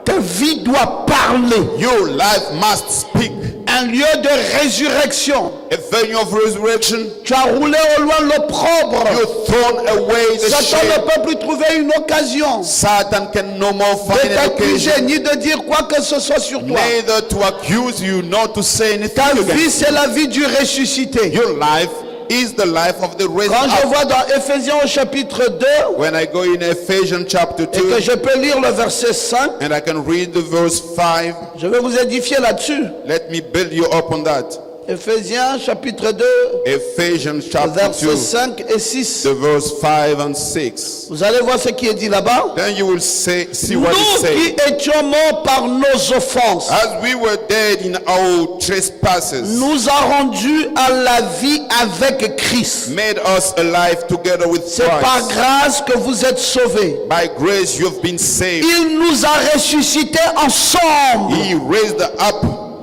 Ta vie doit parler. Your life must speak. Un lieu de résurrection. A venue of resurrection. Tu as roulé au loin l'opprobre. You thrown away the Satan shame. ne peut plus trouver une occasion Satan can no more de find an t'accuser occasion ni de dire quoi que ce soit sur toi. neither to accuse you nor to say anything Ta vie, against c'est la vie du ressuscité. you. Your life is the life of the Quand je resurrected. vois dans Éphésiens au chapitre 2, When I go in Ephesians chapter et que 2 je peux lire le verset 5, and I can read the verse 5, je vais vous édifier là-dessus. let me build you up on that. Éphésiens chapitre 2, Ephesians chapter versets 2, 5 et 6. the verse 5 and 6. Vous allez voir ce qui est dit là-bas. Then you will see Nous what it qui says. étions morts par nos offenses, As we were dead in our trespasses, nous a rendus à la vie avec Christ. made us alive together with C'est par Christ. grâce que vous êtes sauvés. By grace you have been saved. Il nous a ressuscités ensemble.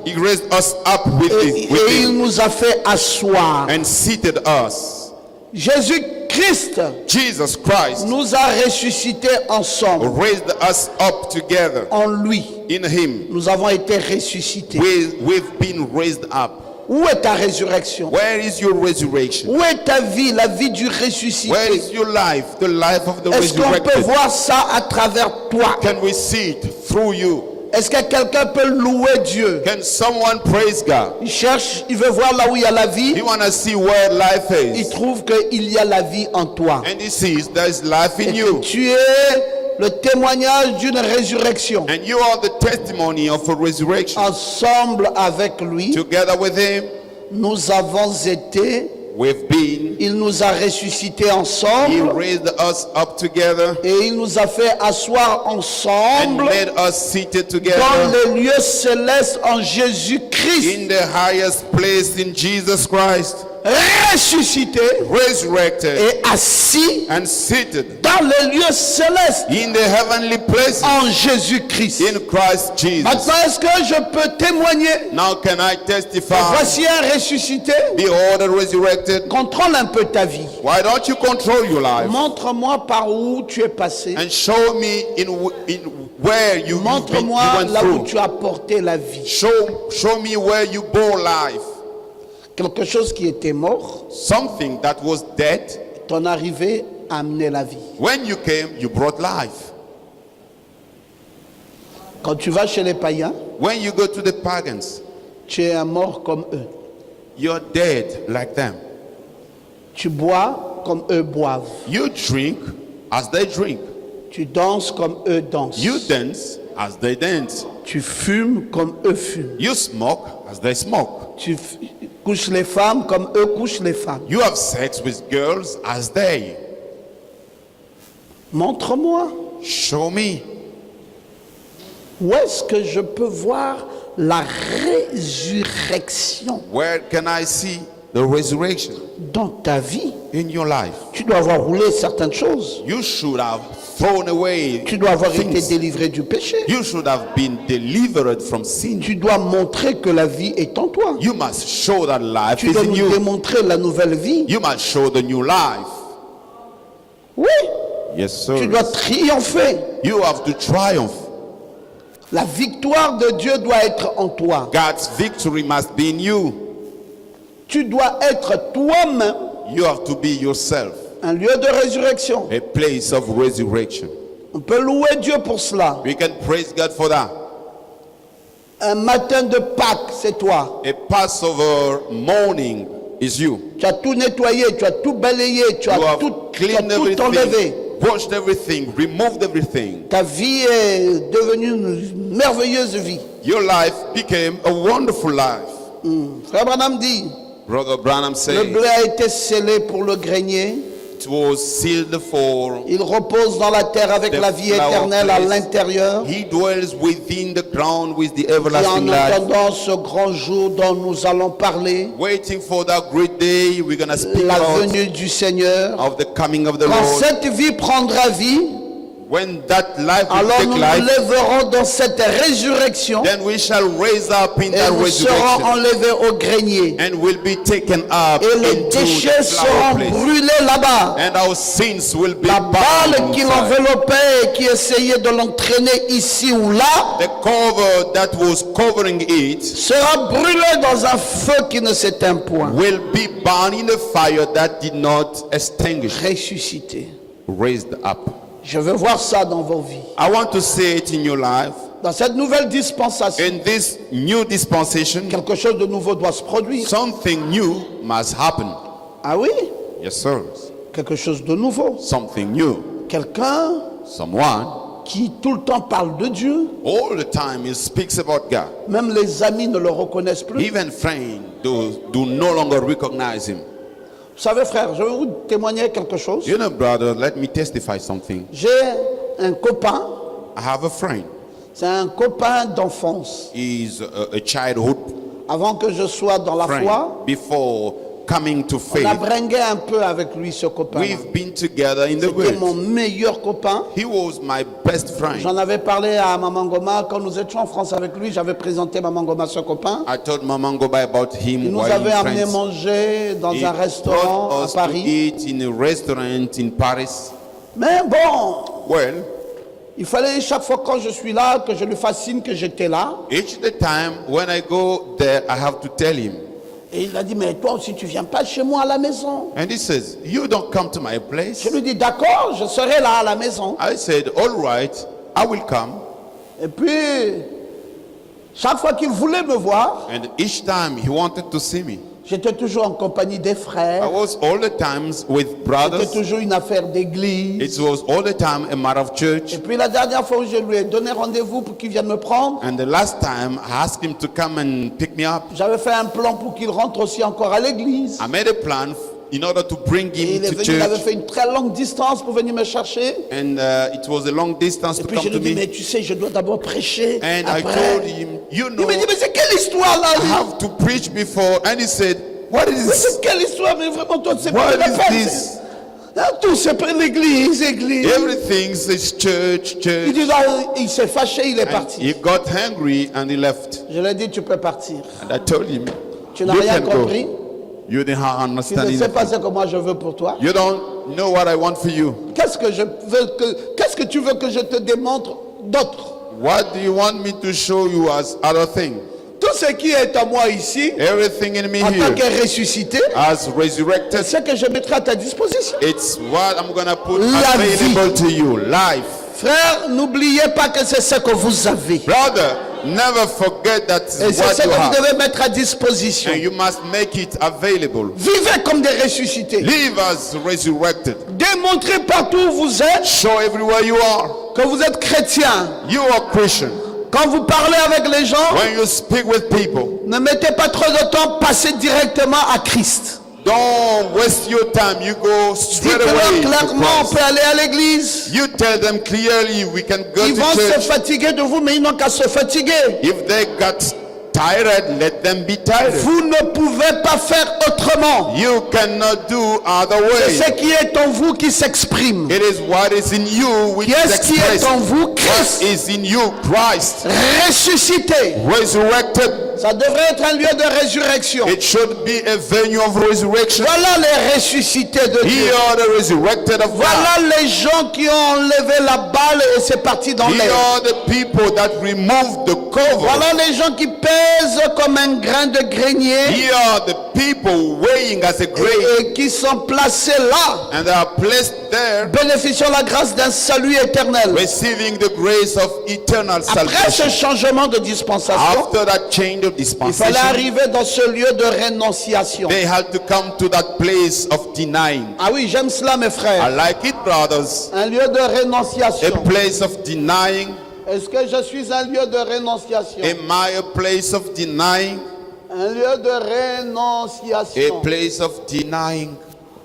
He raised us up with Et il him nous a fait asseoir. and seated us. Jésus-Christ Jesus Christ nous a ressuscités ensemble. raised us up together. En lui, In him, nous avons été ressuscités. we've been raised up. Où est ta résurrection? Where is your resurrection? Où est ta vie, la vie du ressuscité? Where is your life, the life of the Est-ce qu'on peut resurrected? voir ça à travers toi? Can we see it through you? Est-ce que quelqu'un peut louer Dieu? Can someone praise God? Il cherche, il veut voir là où il y a la vie. You want to see where life Il is, trouve qu'il y a la vie en toi. and he sees there is life Et in que you, tu es le témoignage d'une résurrection. and you are the testimony of a resurrection. Ensemble avec lui, Together with him, nous avons été, we've been. il nous a ressuscités He ensemble raised us up together et il nous a fait asseoir and ensemble made us seated dans together les lieux célestes en Jésus-Christ. in the highest place in Jesus Christ, Ressuscité resurrected et assis and seated dans les lieux célestes in the heavenly places en Jésus-Christ. in Christ Jesus. Maintenant, est-ce que je peux témoigner? Now can I testify? Voici un ressuscité. Behold, the resurrected. Contrôle un peu ta vie. Why don't you control your life Montre-moi par où tu es passé. and show me in where you Montre-moi went là où through? tu as porté la vie. Show me where you bore life. Quelque chose qui était mort, Something that was dead. ton arrivée a amené la vie. When you came, you brought life. Quand tu vas chez les païens, When you go to the pagans, tu es un mort comme eux. you're dead like them. Tu bois comme eux boivent. You drink as they drink. Tu danses comme eux dansent. You dance as they dance. Tu fumes comme eux fument. You smoke as they smoke. Tu couches les femmes comme eux couchent les femmes. You have sex with girls as they. Montre-moi Show me. où est-ce que je peux voir la résurrection Where can I see the resurrection dans ta vie. in your life? Tu dois avoir roulé certaines choses. You should have thrown away Tu dois avoir été things. délivré du péché. You should have been delivered from sin. Tu dois montrer que la vie est en toi. You must show that life Tu is dois in nous you. démontrer la nouvelle vie. You must show the new life. Oui, Yes, tu sir. dois triompher. You have to triumph. La victoire de Dieu doit être en toi. God's victory must be in you. Tu dois être toi-même You have to be yourself, un lieu de résurrection. a place of resurrection. On peut louer Dieu pour cela. We can praise God for that. Un matin de Pâques, c'est toi. A Passover morning is you. Tu as tout nettoyé, tu as tout balayé, tu You as have tout cleaned enlevé. everything, washed everything, removed everything. Ta vie est devenue une merveilleuse vie. Your life became a wonderful life. Frère Branham dit, Brother Branham le said blé a été scellé pour le grenier. it was sealed for Il repose dans la terre avec the la vie flower éternelle à place. l'intérieur. He dwells within the ground with the Et en everlasting life. attendant ce grand jour dont nous allons parler, Waiting for that great day, we're going to speak la about venue du Seigneur, of the coming of the quand Lord. cette vie prendra vie, When that life will alors take nous nous life, lèverons dans cette résurrection then we shall raise up in et that nous serons resurrection enlevés au grenier. and will be taken up Et les into déchets the flower seront place. brûlés là-bas. And our sins will be La burned balle qui inside. l'enveloppait et qui essayait de l'entraîner ici ou là The cover that was covering it sera brûlée dans un feu qui ne s'éteint point. will be burned in a fire that did not extinguish, Ressuscité. raised up. Je veux voir ça dans vos vies. I want to see it in your life. Dans cette nouvelle dispensation, In this new dispensation, quelque chose de nouveau doit se produire. something new must happen. Ah oui, Yes, sir. quelque chose de nouveau. Something new. Quelqu'un Someone, qui tout le temps parle de Dieu, all the time, he speaks about God. même les amis ne le reconnaissent plus. Even friends do no longer recognize him. Vous savez frère, je vais vous témoigner quelque chose. You know, brother, let me testify something. J'ai un copain, I have a friend. c'est un copain d'enfance. He's a childhood Avant que je sois dans la friend. foi, Before coming to On a faith. bringué un peu avec lui, ce copain. We've been together in the C'était mon word. meilleur copain. He was my best friend. J'en avais parlé à Maman Goma. Quand nous étions en France avec lui, j'avais présenté Maman Goma, ce copain. I told Mama Ngoba about Il him nous while avait in amené France. manger dans He un restaurant brought à us to Paris. eat in a restaurant in Paris. Mais bon, Well, il fallait chaque fois quand je suis là, que je lui fasse signe que j'étais là. each the time when I go there, I have to tell him. Et il a dit, mais toi aussi, tu viens pas chez moi à la maison. And he says, you don't come to my place. Je lui dis, d'accord, je serai là à la maison. I said, all right, I will come. Et puis, chaque fois qu'il voulait me voir, And each time he wanted to see me, j'étais toujours en compagnie des I frères. was all the times with C'était brothers. toujours une affaire d'église. It was all the time a matter of Et church. puis la dernière fois où je lui ai donné rendez-vous pour qu'il vienne me prendre, And the last time I asked him to come and pick me up, j'avais fait un plan pour qu'il rentre aussi encore à l'église. I made a plan in order to bring Et him il est to venu, il avait church. fait une très longue distance pour venir me chercher. And it was a long distance Et to puis come je lui to ai dit, me. mais tu sais, je dois d'abord prêcher. And I Après. told him, you Il know, me dit, mais c'est quelle histoire là I lui? have to preach before. And he said, what is Mais this? c'est quelle histoire? Mais vraiment, toi, tu sais What pas de is la peine. this? Tout, c'est pas l'église, église. Everything says church, Il church. dit, là, il s'est fâché, il est And parti. he got angry and he left. Je lui ai dit, tu peux partir. And I told him, Tu n'as you rien can compris. go. You didn't have Tu ne understanding. sais pas ce que moi je veux pour toi. You don't know what I want for you. Qu'est-ce que tu veux que je te démontre d'autre? What do you want me to show you as other thing? Tout ce qui est à moi ici, Everything in me en tant here que ressuscité, as resurrected. c'est ce que je mettrai à ta disposition. It's what I'm gonna put La available to you. Life. Frère, n'oubliez pas que c'est ce que vous avez. Brother, never forget that Et is c'est what ce you que vous have. devez mettre à disposition. And you must make it available. Vivez comme des ressuscités. Live as resurrected. Démontrez partout où vous êtes Show everywhere you are. que vous êtes chrétien. You are Christian. Quand vous parlez avec les gens, When you speak with people, ne mettez pas trop de temps, passez directement à Christ. don't waste your time. You go straight Dites-leur away to clairement, on Christ. peut aller à l'église. You tell them clearly we can go Ils vont to se church. fatiguer de vous, mais ils n'ont qu'à se fatiguer. If they got tired, let them be tired. Vous ne pouvez pas faire autrement. You cannot do other C'est way. ce qui est en vous qui s'exprime. It is what is in you which is Qu'est-ce qui est en expressed. vous? What Christ is in you? Christ. ressuscité. Resurrected. Ça devrait être un lieu de résurrection. It should be a venue of resurrection. Voilà les ressuscités de Dieu. Here are the resurrected of God. Voilà les gens qui ont enlevé la balle et c'est parti dans Here l'air. are the people that removed the cover. Voilà les gens qui pèsent comme un grain de grenier Here are the people weighing as a grain, et qui sont placés là, and they are placed there, bénéficiant la grâce d'un salut éternel. receiving the grace of eternal Après ce salvation. changement de dispensation, After that change of il fallait dispensation, arriver dans ce lieu de rénonciation. they had to come to that place of denying. Ah oui, j'aime cela mes I frères. like it, brothers. Un lieu de A rénonciation. place of denying. Est-ce que je suis un lieu de rénonciation? Am I a place of denying? Un lieu de A rénonciation. place of denying.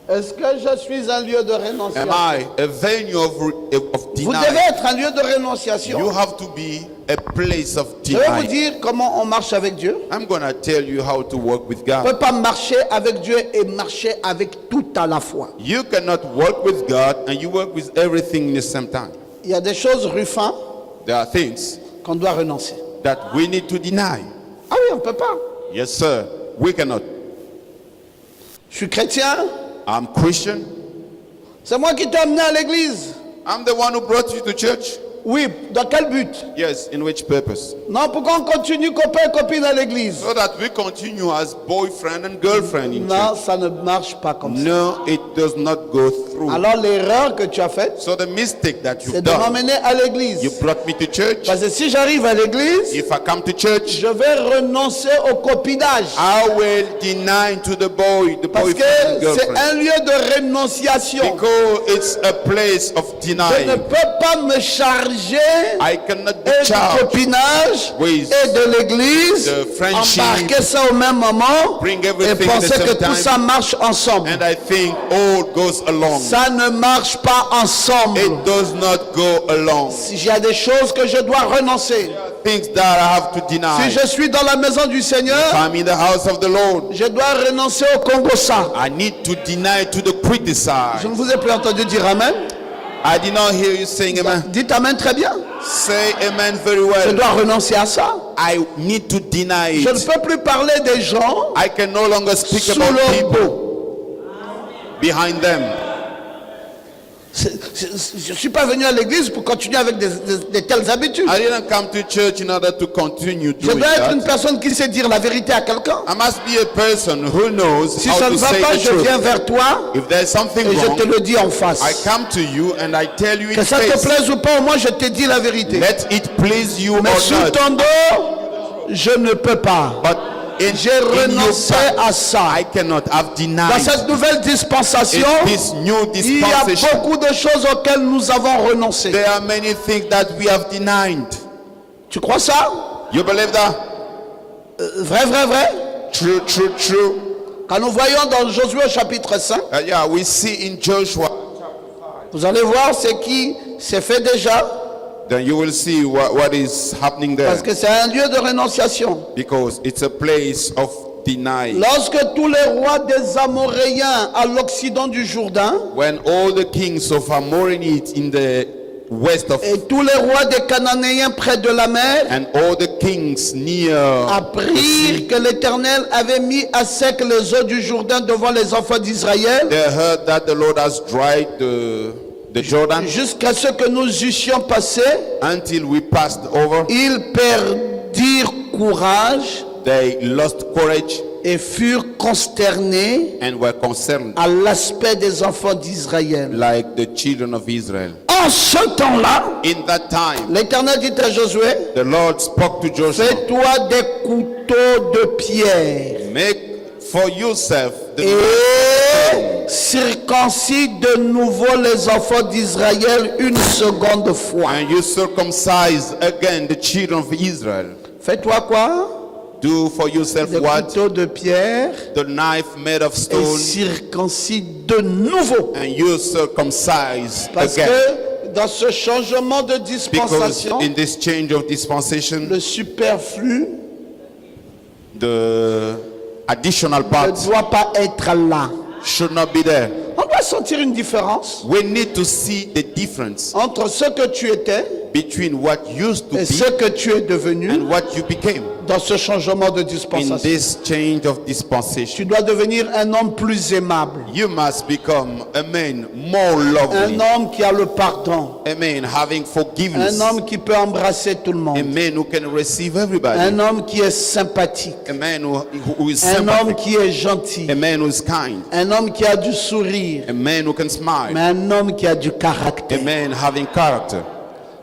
Est-ce que je suis un lieu de Am rénonciation? I a venue of Vous devez denying? être un lieu de rénonciation. You have to be a place of Je vais vous denying. dire comment on marche avec Dieu. I'm going to tell you how to work with On ne God. peut pas marcher avec Dieu et marcher avec tout à la fois. You cannot work with God and you work with everything in the same time. Il y a des choses, Ruffin, There are things qu'on doit renoncer. that we need to deny. Ah oui, on ne peut pas. Yes, sir. We cannot. Je suis chrétien. I'm Christian. C'est moi qui t'ai amené à l'église. I'm the one who brought you to church. Oui, dans quel but? Yes, in which purpose? Non, pourquoi on continue copain copine à l'église? So that we continue as boyfriend and girlfriend in Non, church. ça ne marche pas comme ça. No, it does not go through. Alors l'erreur que tu as faite, So the mistake that c'est you've de done, m'emmener à l'église. you brought me to church. Parce que si j'arrive à l'église, If I come to church, je vais renoncer au copinage. I will deny to the Parce boyfriend and que c'est girlfriend. un lieu de rénonciation. Because it's a place of Je ne denying. peux pas me charger chargé I cannot be et du charged copinage with et de l'église, the friendship, embarquer ça au même moment bring et everything at the penser que same tout time, ça marche ensemble. and I think all goes along. Ça ne marche pas ensemble. It does not go along. Il y a des choses que je dois renoncer. Things that I have to deny. Si je suis dans la maison du Seigneur, If I'm in the house of the Lord, je dois renoncer au Congo-ça. I need to deny to the Je criticize. ne vous ai plus entendu dire Amen. I did not hear you saying amen. Dites Amen très bien. Say amen very Je well. dois renoncer à ça. I need to deny Je ne it. peux plus parler des gens I can no longer speak sous about leur people dos. behind them. Je ne suis pas venu à l'église pour continuer avec de telles habitudes. I didn't come to church in order to continue Je doing dois être une that. personne qui sait dire la vérité à quelqu'un. I must be a person who knows Si how ça ne to va say pas, the je viens truth. vers toi If there's something et je wrong, te le dis en I face. come to you and I tell you Que in ça te face. plaise ou pas, au moins je te dis la vérité. Let it please you Mais or sous not. ton dos, je ne peux pas. But J'ai in your renoncé back, à ça. I cannot. I've Dans denied. cette nouvelle dispensation, In this new il y a dispensation, beaucoup de choses auxquelles nous avons renoncé. there are many things that we have denied. Tu crois ça? You believe that? Vrai, vrai, vrai? True, true, true. Quand nous voyons dans Josué au chapitre 5, Yeah, we see in Joshua. vous allez voir ce qui s'est fait déjà, Then you will see what is happening there. parce que c'est un lieu de renonciation. Because it's a place of denial. Lorsque tous les rois des Amoréens à l'occident du Jourdain When all the kings of Amorite in the west of et tous les rois des Cananéens près de la mer and all the kings near the apprirent sea, que l'Éternel avait mis à sec les eaux du Jourdain devant les enfants d'Israël, they heard that the Lord has dried the Jordan jusqu'à ce que nous eussions passé, until we passed over. ils perdirent courage They lost courage et furent consternés and were concerned à l'aspect des enfants d'Israël. like the children of Israel. En ce temps-là, In that time, l'Éternel dit à Josué, the Lord spoke to Joshua, fais-toi des couteaux de pierre make for yourself the et circoncis de nouveau les enfants d'Israël une seconde fois. and you circumcise again the children of Israel. Fais-toi quoi? Do for yourself Des what? couteaux de pierre The knife made of et stone, circoncis de nouveau. and you circumcise Parce again. que dans ce changement de Because dispensation, in this change of dispensation, le superflu the additional ne part doit pas être là. should not be there. On doit sentir une différence We need to see the difference entre ce que tu étais between what used to et ce be que tu es devenu and what you became dans ce changement de in dispensation. this change of dispensation. Tu dois devenir un homme plus aimable, You must become a man more un lovely, homme qui a le pardon, a man having un forgiveness, homme qui peut embrasser tout le a monde, man who can receive everybody, un homme qui est sympathique, a man who is un homme sympathetic, qui est gentil, a man who is kind, un homme qui a du sourire, a man who can mais smile, un homme qui a du a caractère. man having character.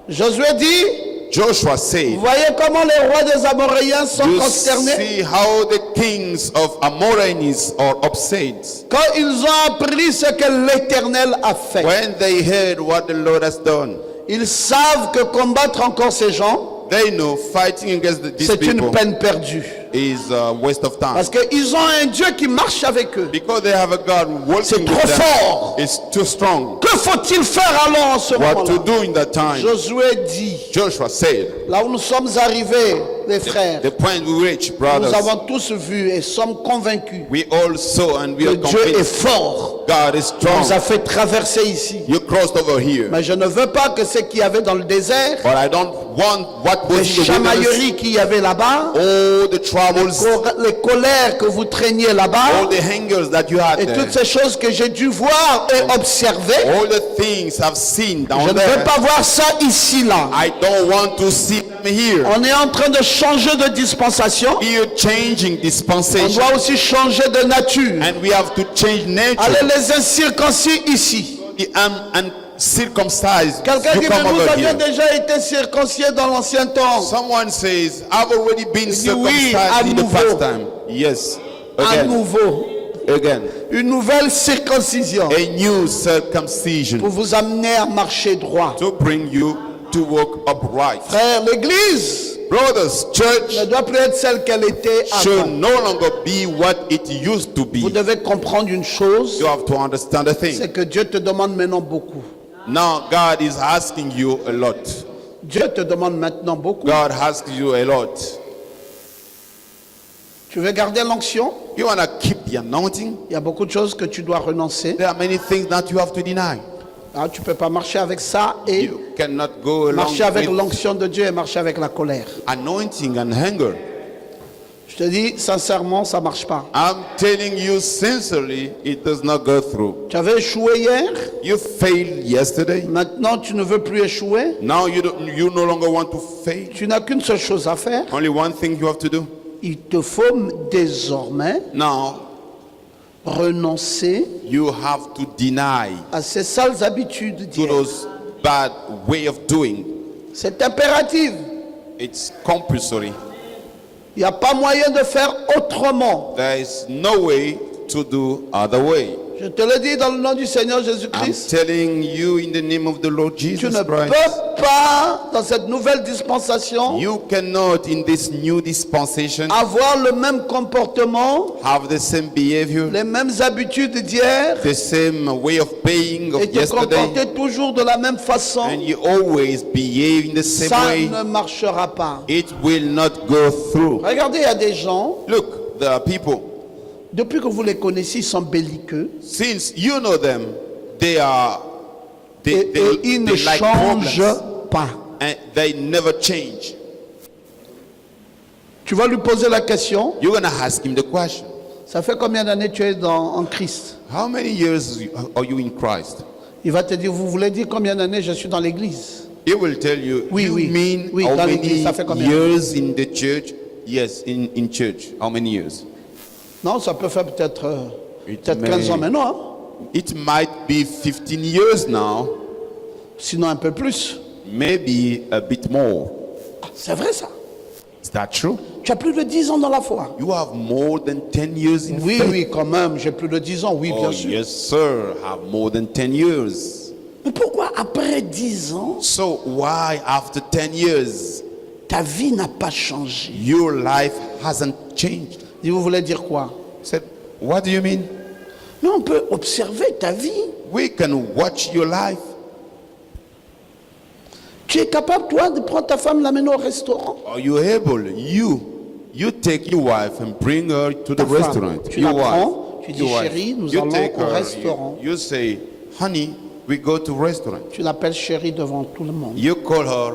Josué dit, Joshua said, vous voyez comment les rois des Amoréens sont you consternés see how the kings of Amorites are upset quand ils ont appris ce que l'Éternel a fait. when they heard what the Lord has done. Ils savent que combattre encore ces gens, They know fighting against these c'est une people peine perdue. is a waste of time. Parce qu'ils ont un Dieu qui marche avec eux. Because they have a God C'est working trop with them. fort. It's too strong. Que faut-il faire alors en ce What to moment-là? do in that time? Josué dit, Joshua said, là où nous sommes arrivés, les frères, the point we reach, nous brothers, avons tous vu et sommes convaincus we all saw and we que are Dieu est convinced fort. God is Il nous a strong. fait traverser ici. You crossed over here. Mais je ne veux pas que ce qu'il y avait dans le désert, But I don't want what les was in the wilderness, chamailleries qu'il y avait là-bas, all the troubles, les colères que vous traîniez all là-bas, the hangers that you had et toutes there, ces choses que j'ai dû voir et observer. all the things I've seen Je down ne veux there. pas voir ça ici, là. I don't want to see them here. On est en train de changer de dispensation. You're changing On dispensation, doit aussi changer de nature. and we have to change nature. Allez les incirconcis ici. And circumcised. Quelqu'un You dit, come mais vous over aviez here. déjà été circoncis dans l'ancien temps. Someone says, I've already been dit oui, à circumcised in the nouveau. past time. Yes. À Again. nouveau. Again. Une nouvelle circoncision. A new circumcision Pour vous amener à marcher droit. to bring you to walk upright. Frère, l'église Brothers, ne church doit plus être celle qu'elle était should avant. no longer be what it used to Vous be. devez comprendre une chose, You have to understand a thing. c'est que Dieu te demande maintenant beaucoup. Now God is asking you a lot. Dieu te demande maintenant beaucoup. God asks you a lot. Tu veux garder l'onction? You want to keep the anointing? Il y a beaucoup de choses que tu dois renoncer. There are many things that you have to deny. Ah, tu ne peux pas marcher avec ça et You cannot go along marcher avec with l'onction de Dieu et marcher avec la colère. anointing and hunger. Je te dis sincèrement, ça ne marche pas. I'm telling you sincerely, it does not go through. Tu avais échoué hier, You failed yesterday. maintenant tu ne veux plus échouer. Now you no longer want to fail. Tu n'as qu'une seule chose à faire. Only one thing you have to do. Il te faut désormais Now renoncer you have to deny à ces sales habitudes to d'hier. those bad way of doing. C'est impératif. It's compulsory. Il n'y a pas moyen de faire autrement. There is no way to do other way. Je te le dis dans le nom du Seigneur I'm Jésus-Christ. telling you in the name of the Lord Tu Jesus ne Christ. peux pas, dans cette nouvelle dispensation, You cannot in this new dispensation avoir le même comportement, have the same behavior, les mêmes habitudes d'hier the same way of paying of et te yesterday, comporter toujours de la même façon. and you always behave in the same Ça way. ne marchera pas. It will not go through. Regardez, il y a des gens, Look, there are people, depuis que vous les connaissez, ils sont belliqueux since you know them, they are et ils ne they like changent problems pas. and they never change. Tu vas lui poser la question, You're gonna ask him the question. ça fait combien d'années tu es en Christ? How many years are you in Christ? Il va te dire, vous voulez dire combien d'années je suis dans l'église? He will tell you, Oui, you oui. mean Oui, how dans many l'église, ça fait combien? years in the church? Yes, in church. How many years? Non, ça peut faire peut-être It 15 ans may- maintenant, hein. It might be 15 years now, Sinon un peu plus. maybe a bit more. Ah, c'est vrai ça. Is that true? Tu as plus de 10 ans dans la foi. You have more than 10 years in Oui, faith. oui, quand même, j'ai plus de 10 ans, oui, Oh, bien sûr. yes, sir. Have more than 10 years. Mais pourquoi après 10 ans, So why after 10 years, ta vie n'a pas changé? your life hasn't changed? Et vous voulez dire quoi? I said, what do you mean? Mais on peut observer ta vie. We can watch your life. Tu es capable, toi, de prendre ta femme, l'amener au restaurant? Are you able? You take your wife and bring her to the Ta femme, restaurant. tu Your la prends, wife. tu dis, Your wife. chérie, nous You allons take au her, restaurant. You say, honey, we go to restaurant. Tu l'appelles chérie devant tout le monde. You call her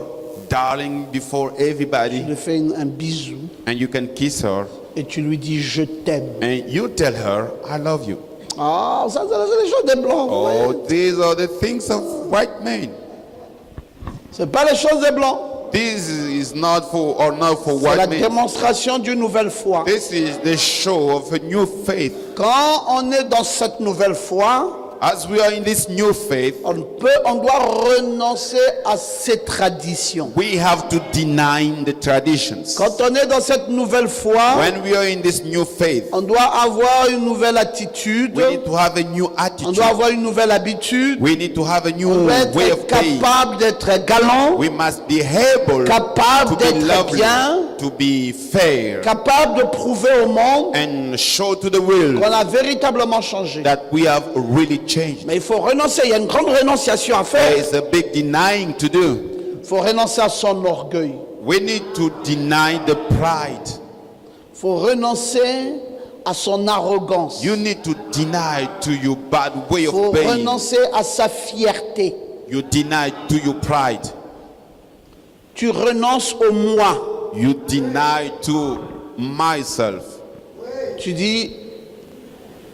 darling before Tu everybody, lui fais un bisou and you can kiss her, et tu lui dis je t'aime. and you tell her, I love you. Ah, ça c'est les choses des blancs. Oh, ouais. these are the things of white men. C'est pas les choses des blancs. This is not for C'est la white men. démonstration d'une nouvelle foi. This is the show of a new faith. Quand on est dans cette nouvelle foi, As we are in this new faith, on doit renoncer à ces traditions. we have to deny the traditions. Quand on est dans cette nouvelle foi, When we are in this new faith, on doit avoir une nouvelle attitude, we need to have a new on attitude. doit avoir une nouvelle habitude, We need to have a new on doit way être of being. capable d'être galant, We must be able capable to be d'être lovely, bien, to be fair, capable de prouver au monde and show to the world qu'on a véritablement changé. that we have really changed. Mais il faut renoncer, il y a une grande renonciation à There faire. is a big denying to do. Il faut renoncer à son orgueil. We need to deny the pride. Il faut renoncer à son arrogance. You need to deny to your bad way Il of faut being. renoncer à sa fierté. You deny to your pride. Tu renonces au moi. You deny to myself. Tu dis,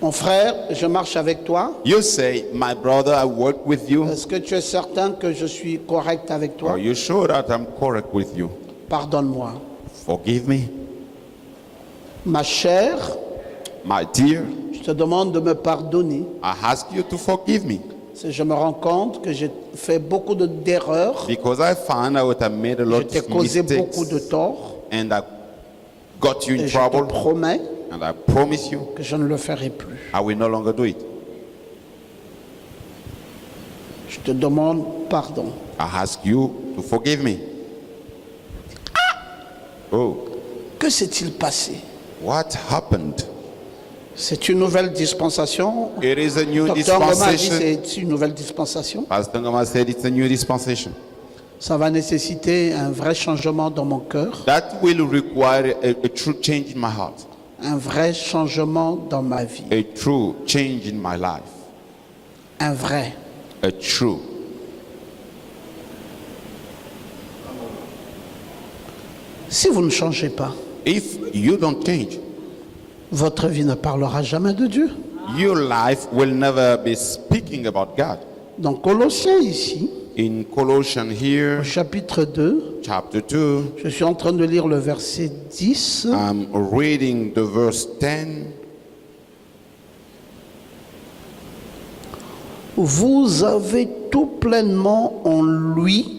mon frère, je marche avec toi. You say, my brother, I work with you. Est-ce que tu es certain que je suis correct avec toi? Are you sure that I'm correct with you? Pardonne-moi. Forgive me. Ma chère, My dear, je te demande de me pardonner. I ask you to forgive me Si je me rends compte que j'ai fait beaucoup d'erreurs, because I found out I made a je lot t'ai of causé mistakes beaucoup de torts and I got you et in je te trouble, promets and I promise you que je ne le ferai plus. I will no longer do it. Je te demande pardon. I ask you to forgive me. Oh, Que s'est-il passé? what happened? C'est une nouvelle dispensation. It is a new Docteur Ngoma a dit dispensation. c'est une nouvelle dispensation. Pastor Ngoma said it's a new dispensation. Ça va nécessiter un vrai changement dans mon cœur, That will require a true change in my heart, un vrai changement dans ma vie. a true change in my life, Un vrai. a true. Si vous ne changez pas, If you don't change, votre vie ne parlera jamais de Dieu. your life will never be speaking about God. Dans Colossiens ici, In Colossians here, au chapitre 2, chapter 2, je suis en train de lire le verset 10. I'm reading the verse 10. Vous avez tout pleinement en lui,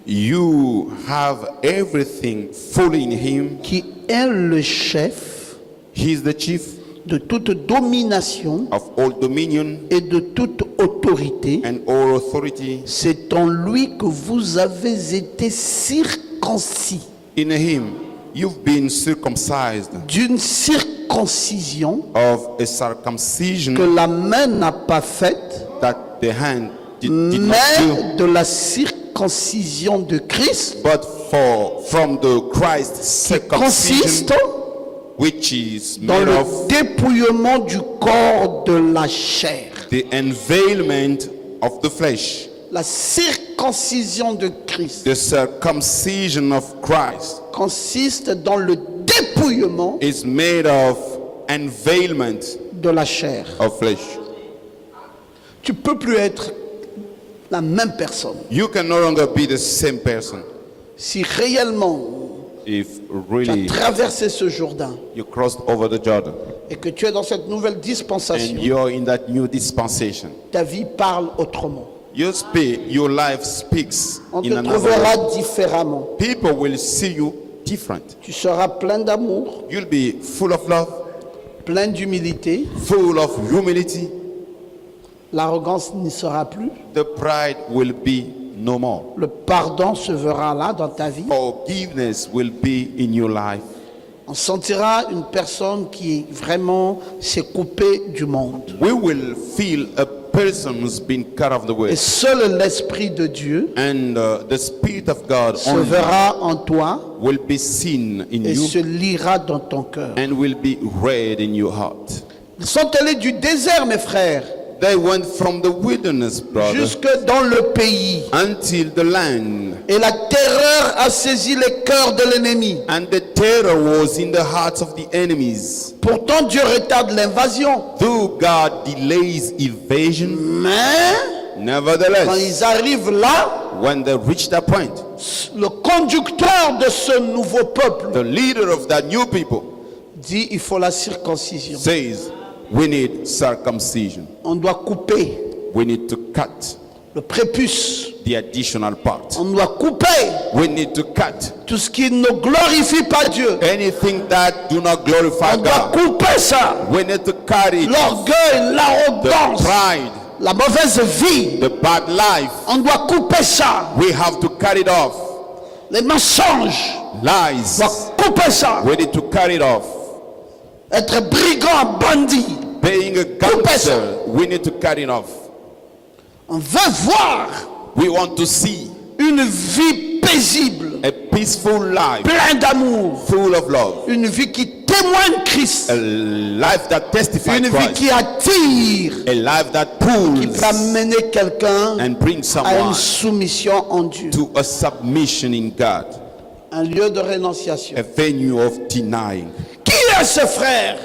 You have everything fully in Him. qui est le chef He is the chief de toute domination of all dominion et de toute autorité. and all authority. C'est en lui que vous avez été circoncis, In Him, you've been circumcised d'une circoncision of a que circumcision la main n'a pas faite, that the hand did not mais do, de la circoncision de Christ, but from the Christ circumcision, consiste which is dans made le of dépouillement du corps de la chair. the unveilement of the flesh. La circoncision de Christ The circumcision of Christ consiste dans le dépouillement is made of unveilement de la chair. of flesh. Tu ne peux plus être la même personne You can no longer be the same person si réellement if tu as really traversé ce Jourdain you crossed over the Jordan et que tu es dans cette nouvelle and dispensation. you're in that new dispensation. Ta vie parle autrement. Your life speaks On te in another way. trouvera différemment. People will see you different. Tu seras plein d'amour, You'll be full of love, plein d'humilité. full of humility. L'arrogance n'y sera plus. The pride will be no more. Le pardon se verra là dans ta vie. Forgiveness will be in your life. On sentira une personne qui vraiment s'est coupée du monde. We will feel a person who's been cut off the way. Et seul l'Esprit de Dieu And the Spirit of God se only verra en toi will be seen in et you se lira dans ton cœur. and will be read in your heart. Ils sont allés du désert, mes frères, They went from the wilderness, brother, jusque dans le pays. until the land. Et la terreur a saisi les cœurs de l'ennemi. And the terror was in the hearts of the enemies. Pourtant, Dieu retarde l'invasion. Though God delays invasion, Mais quand nevertheless, ils arrivent là, when they reach that point, le conducteur de ce nouveau peuple the leader of that new people dit il faut la circoncision. says, we need circumcision. On doit couper We need to cut le prépuce. the additional part. On doit couper We need to cut tout ce qui ne glorifie pas Dieu. anything that do not glorify On doit God. couper ça. We need to cut it. L'orgueil, The l'arrogance, pride, la mauvaise vie. the bad life. On doit couper ça. We have to cut it off. Les mensonges. On Lies. doit couper ça. We need to cut it off. Être brigand, bandit. Being a gangster, we need to cut it off. On veut voir We want to see une vie paisible, a peaceful life, plein d'amour. full of love. Une vie qui témoigne Christ. A life that testifies Une vie Christ. qui attire. A life that Qui pulls peut amener quelqu'un and brings à someone une soumission en Dieu. to a submission in God. Un lieu de rénonciation. A venue of denying. Qui est ce frère?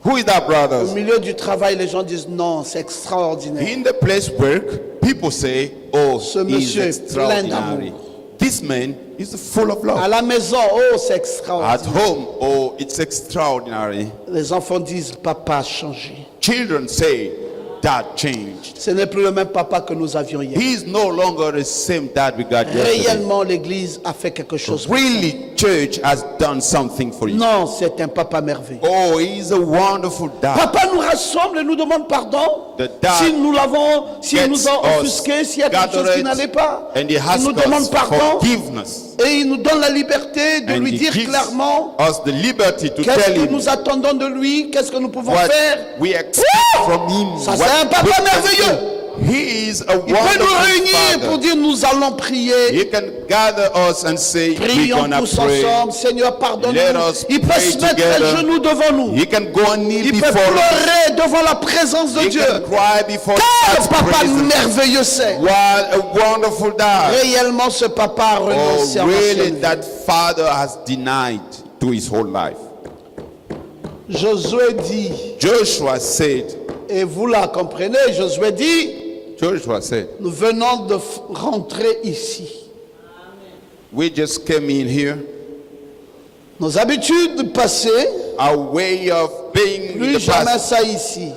Who is that, Au brothers? milieu du travail, les gens disent non, c'est extraordinaire. In the place work, people say, oh, Ce he's monsieur est plein extraordinary. d'amour. This man is full of À love. la maison, oh, c'est At extraordinaire. home, oh, it's extraordinary. Les enfants disent papa a changé. Children say, dad changed. Ce n'est plus le même papa que nous avions hier. He is no longer the same dad we got yesterday. Réellement, l'église a fait quelque chose. Really, church has done something for you. Non, c'est un papa merveilleux. Oh, he's a wonderful dad. Papa nous rassemble et nous demande pardon. The dad Si nous l'avons, si gets nous avons us offusqué, s'il y a quelque chose qui gathered n'allait pas, and he il asks nous demande us pardon forgiveness. et il nous donne la liberté de And lui he dire gives clairement us the liberty to qu'est-ce tell que him nous attendons de lui, qu'est-ce que nous pouvons what faire. we expect from him. Ça, c'est what un papa we can merveilleux. do. He is a Il peut nous wonderful réunir pour father. dire nous allons prier. He can gather us and say we're Prions gonna tous pray. ensemble. Seigneur, pardonne-nous. Let us Il peut pray se mettre together. à genoux devant nous. He can go and kneel Il peut before us. pleurer devant la présence de He Dieu. can cry before Quel God's papa presence. merveilleux c'est. What a wonderful dad. Réellement, ce papa a renoncé Oh, à really, l'ancienne vie. that father has denied to his whole life. Josué dit, Joshua said, et vous la comprenez, Josué dit, Joshua said, nous venons de rentrer ici. we just came in here. Nos habitudes passées, Our way of being in plus the jamais past, ça ici.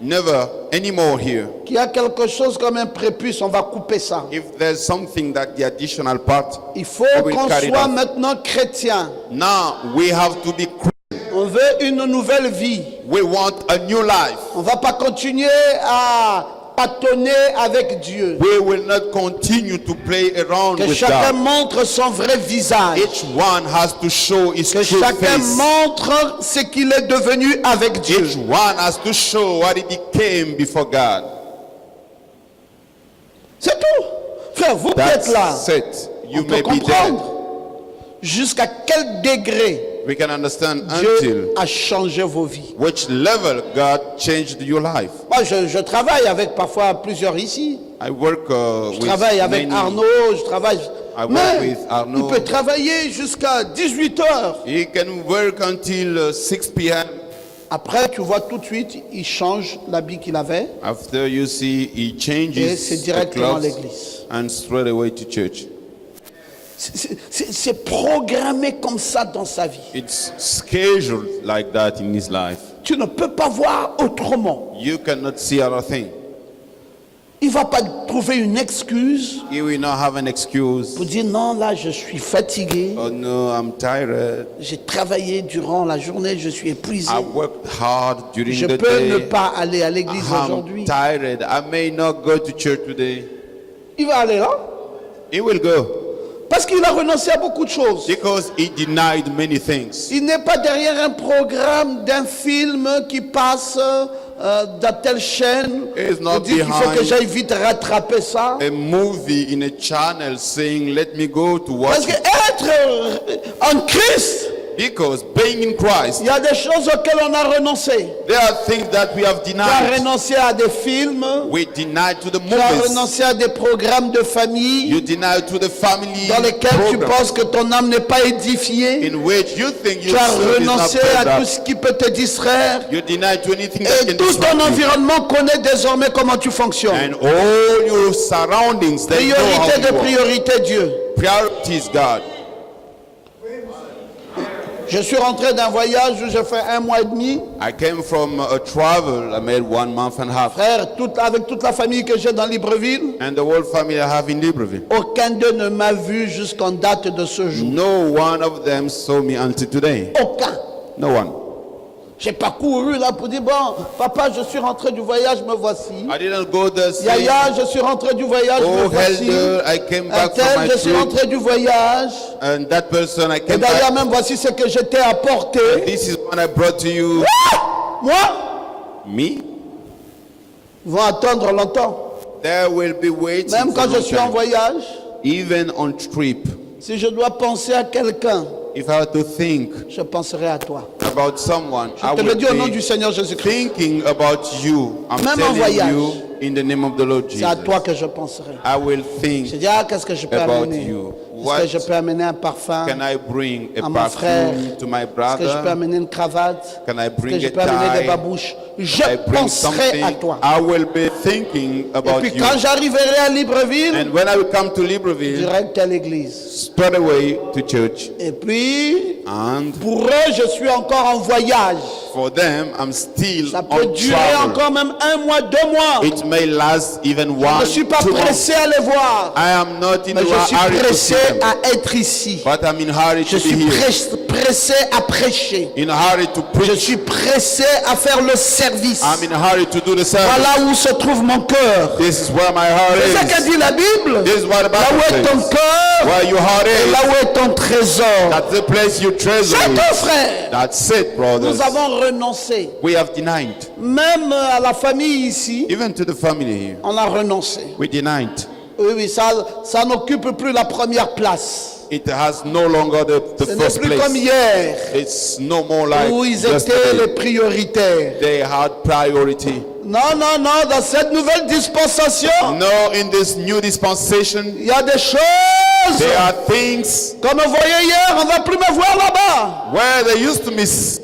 never anymore here. Qu'il y a quelque chose comme un prépuce, on va couper ça. If there's something that the additional part, Il faut we will qu'on carry it soit out. maintenant chrétien. Now we have to be Christian. On veut une nouvelle vie. We want a new life. On ne va pas continuer à tâtonner avec Dieu. We will not continue to play around Que with chacun God. montre son vrai visage. Each one has to show his Que true chacun face. montre ce qu'il est devenu avec Dieu. Each one has to show what he became before God. C'est tout. Frère, vous That's êtes là. it. You On peut may be dead. comprendre jusqu'à quel degré We can understand Dieu until a changé vos vies. which level God changed your life. Moi, je travaille avec parfois plusieurs ici. I work Je with travaille avec many. Arnaud, je travaille. I work Mais with Arnaud. il peut travailler jusqu'à 18 heures. He can work until 6 p.m. Après, tu vois tout de suite, il change l'habit qu'il avait After you see, he et changes c'est the directement à clothes l'église. and straight away to church. C'est programmé comme ça dans sa vie. It's scheduled like that in his life. Tu ne peux pas voir autrement. You cannot see other thing. Il ne va pas trouver une excuse He will not have an excuse. pour dire non, là, je suis fatigué. Oh no, I'm tired. J'ai travaillé durant la journée, je suis épuisé. I worked hard during Je the peux ne day. pas aller à l'église I'm aujourd'hui. tired. I may not go to church today. Il va aller là He will go parce qu'il a renoncé à beaucoup de choses. because he denied many things. Il n'est pas derrière un programme d'un film qui passe dans telle chaîne. He's not Il dit qu'il faut behind que j'aille vite rattraper ça. A movie in a channel saying, "Let me go to Parce watch que it." être en Christ, Because being in Christ, il y a des choses auxquelles on a renoncé. there are things that we have Tu as denied. renoncé à des films, We denied to the tu as movies. renoncé à des programmes de famille You denied to the family dans lesquels tu program penses que ton âme n'est pas édifiée. in which you think Tu your as soul is not renoncé à built tout up. ce qui peut te distraire. You denied to anything that Et can tout ton distract you. environnement connaît désormais comment tu fonctionnes. And all your surroundings, they know how Priorité de you are. priorité, Dieu. Priority is God. Je suis rentré d'un voyage où j'ai fait 1 mois et demi. I came from a travel. I made 1 month and a half. Frère, avec toute la famille que j'ai dans Libreville, And the whole family I have in Libreville. aucun d'eux ne m'a vu jusqu'en date de ce jour. No one of them saw me until today. Aucun. No one. J'ai pas couru là pour dire, bon, papa, je suis rentré du voyage, me voici. I didn't go there saying, Yaya, je suis rentré du voyage, me "Oh, voici. Elder, I came back from Tel, my je suis trip." rentré du voyage. And that person, I Et came d'ailleurs, back. même voici ce que j'étais apporté. This is what I brought to you. Moi, Me? ils vont attendre longtemps. There will be waiting Même for quand je long suis en time. voyage, Even on trip. si je dois penser à quelqu'un, If I had to think je penserai à toi. about someone, I Je te le would dis au nom be du Seigneur Jésus-Christ. thinking about you. I'm Même en telling voyage. you in the name of the Lord C'est à Jesus. toi que je penserai. I will Je think, dis, ah, qu'est-ce que je peux about amener? you. Est-ce What que je peux amener un parfum? can I bring a à mon frère? perfume to my Est-ce que je peux brother? amener une cravate? Can I Est-ce que bring je a peux amener des tie? babouches? Je I bring penserai à something. toi. I will be thinking Et about puis you. quand j'arriverai à Libreville, And when I will come to je Libreville, dirai que telle église. straight away to church. Et puis, And Pour eux, je suis encore en voyage. for them, I'm still Ça peut on durer travel. encore même 1 mois, 2 mois. It may last even Je one, ne suis pas 2 months. pressé à les voir. I am not in Mais je suis a hurry to pressé see them, à être ici. but I'm in a hurry Je to be suis here. pressé à prêcher. In a hurry to Je preach. suis pressé à faire le service. I'm in a hurry to do the service. Voilà où se trouve mon cœur. This is where my heart C'est ça qu'a is. dit la Bible. This is what the Là où Bible est ton says. cœur, Where your heart et là is, où est ton trésor. that's the place you treasure C'est is. tout, frère. That's it, brothers. Nous avons renoncé. We have denied. Même à la famille ici, Even to the family here, on a renoncé. we denied. Oui, oui, ça n'occupe plus la première place. It has no longer the Ce n'est first plus comme place. hier, It's no more like où ils étaient yesterday. les prioritaires. They had priority. Non, non, non, dans cette nouvelle dispensation, No, in this new dispensation, il y a des choses. there are things Comme vous voyez hier, on ne va plus me voir là-bas. where they used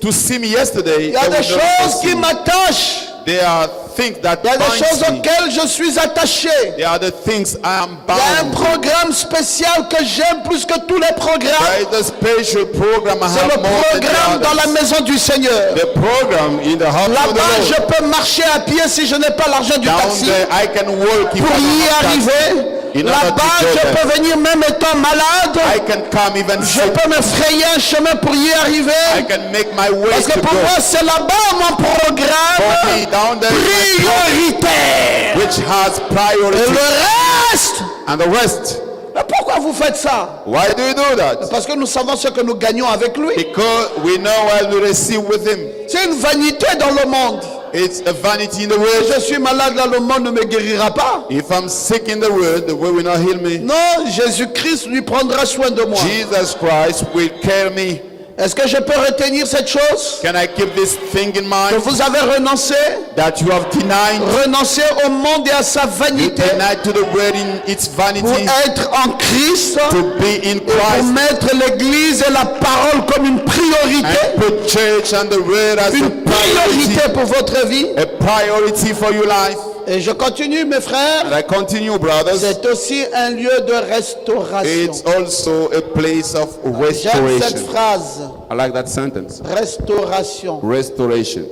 to see me yesterday. Il y a they des will no longer choses see qui me. m'attachent. There are things that Il y a des choses bind me. auxquelles je suis attaché. There are the things I am Il y a un bound. programme spécial que j'aime plus que tous les programmes. There is a special program I C'est have le more than the programme dans la others. maison du Seigneur. The program in the house of Là-bas, the je Lord. peux marcher à pied si je n'ai pas l'argent du Down taxi there, I can walk if pour I don't y have taxi. arriver. In order Là-bas, to go je there. peux venir même étant malade. I can come even Je sick. peux me frayer un chemin pour y I arriver. can make my way Parce que to pour go. moi, c'est là-bas mon For me, programme down there is my program, prioritaire. which has Et priority. le reste, And the rest. mais pourquoi vous faites ça? Why do you do that? Parce que nous savons ce que nous gagnons avec lui. Because we know what we receive with him. C'est une vanité dans le monde. It's a vanity in the Si world. je suis malade là, le monde ne me guérira pas. If I'm sick in the world, the world will not heal me. Non, Jésus-Christ lui prendra soin de moi. Jesus Christ will carry me. Est-ce que je peux retenir cette chose Can I keep this thing in que mind? vous avez renoncé? That you have denied. Renoncé au monde et à sa You vanité denied to the world in its pour vanity. être en Christ, To be in pour Christ. mettre l'église et la parole comme une priorité. And put church and the word as a Une priority. priorité pour votre vie. A priority for your life. Et je continue, mes frères. And I continue, brothers. C'est aussi un lieu de restauration. It's also a place of J'aime cette restoration. phrase. I like that sentence. Restauration. Restoration.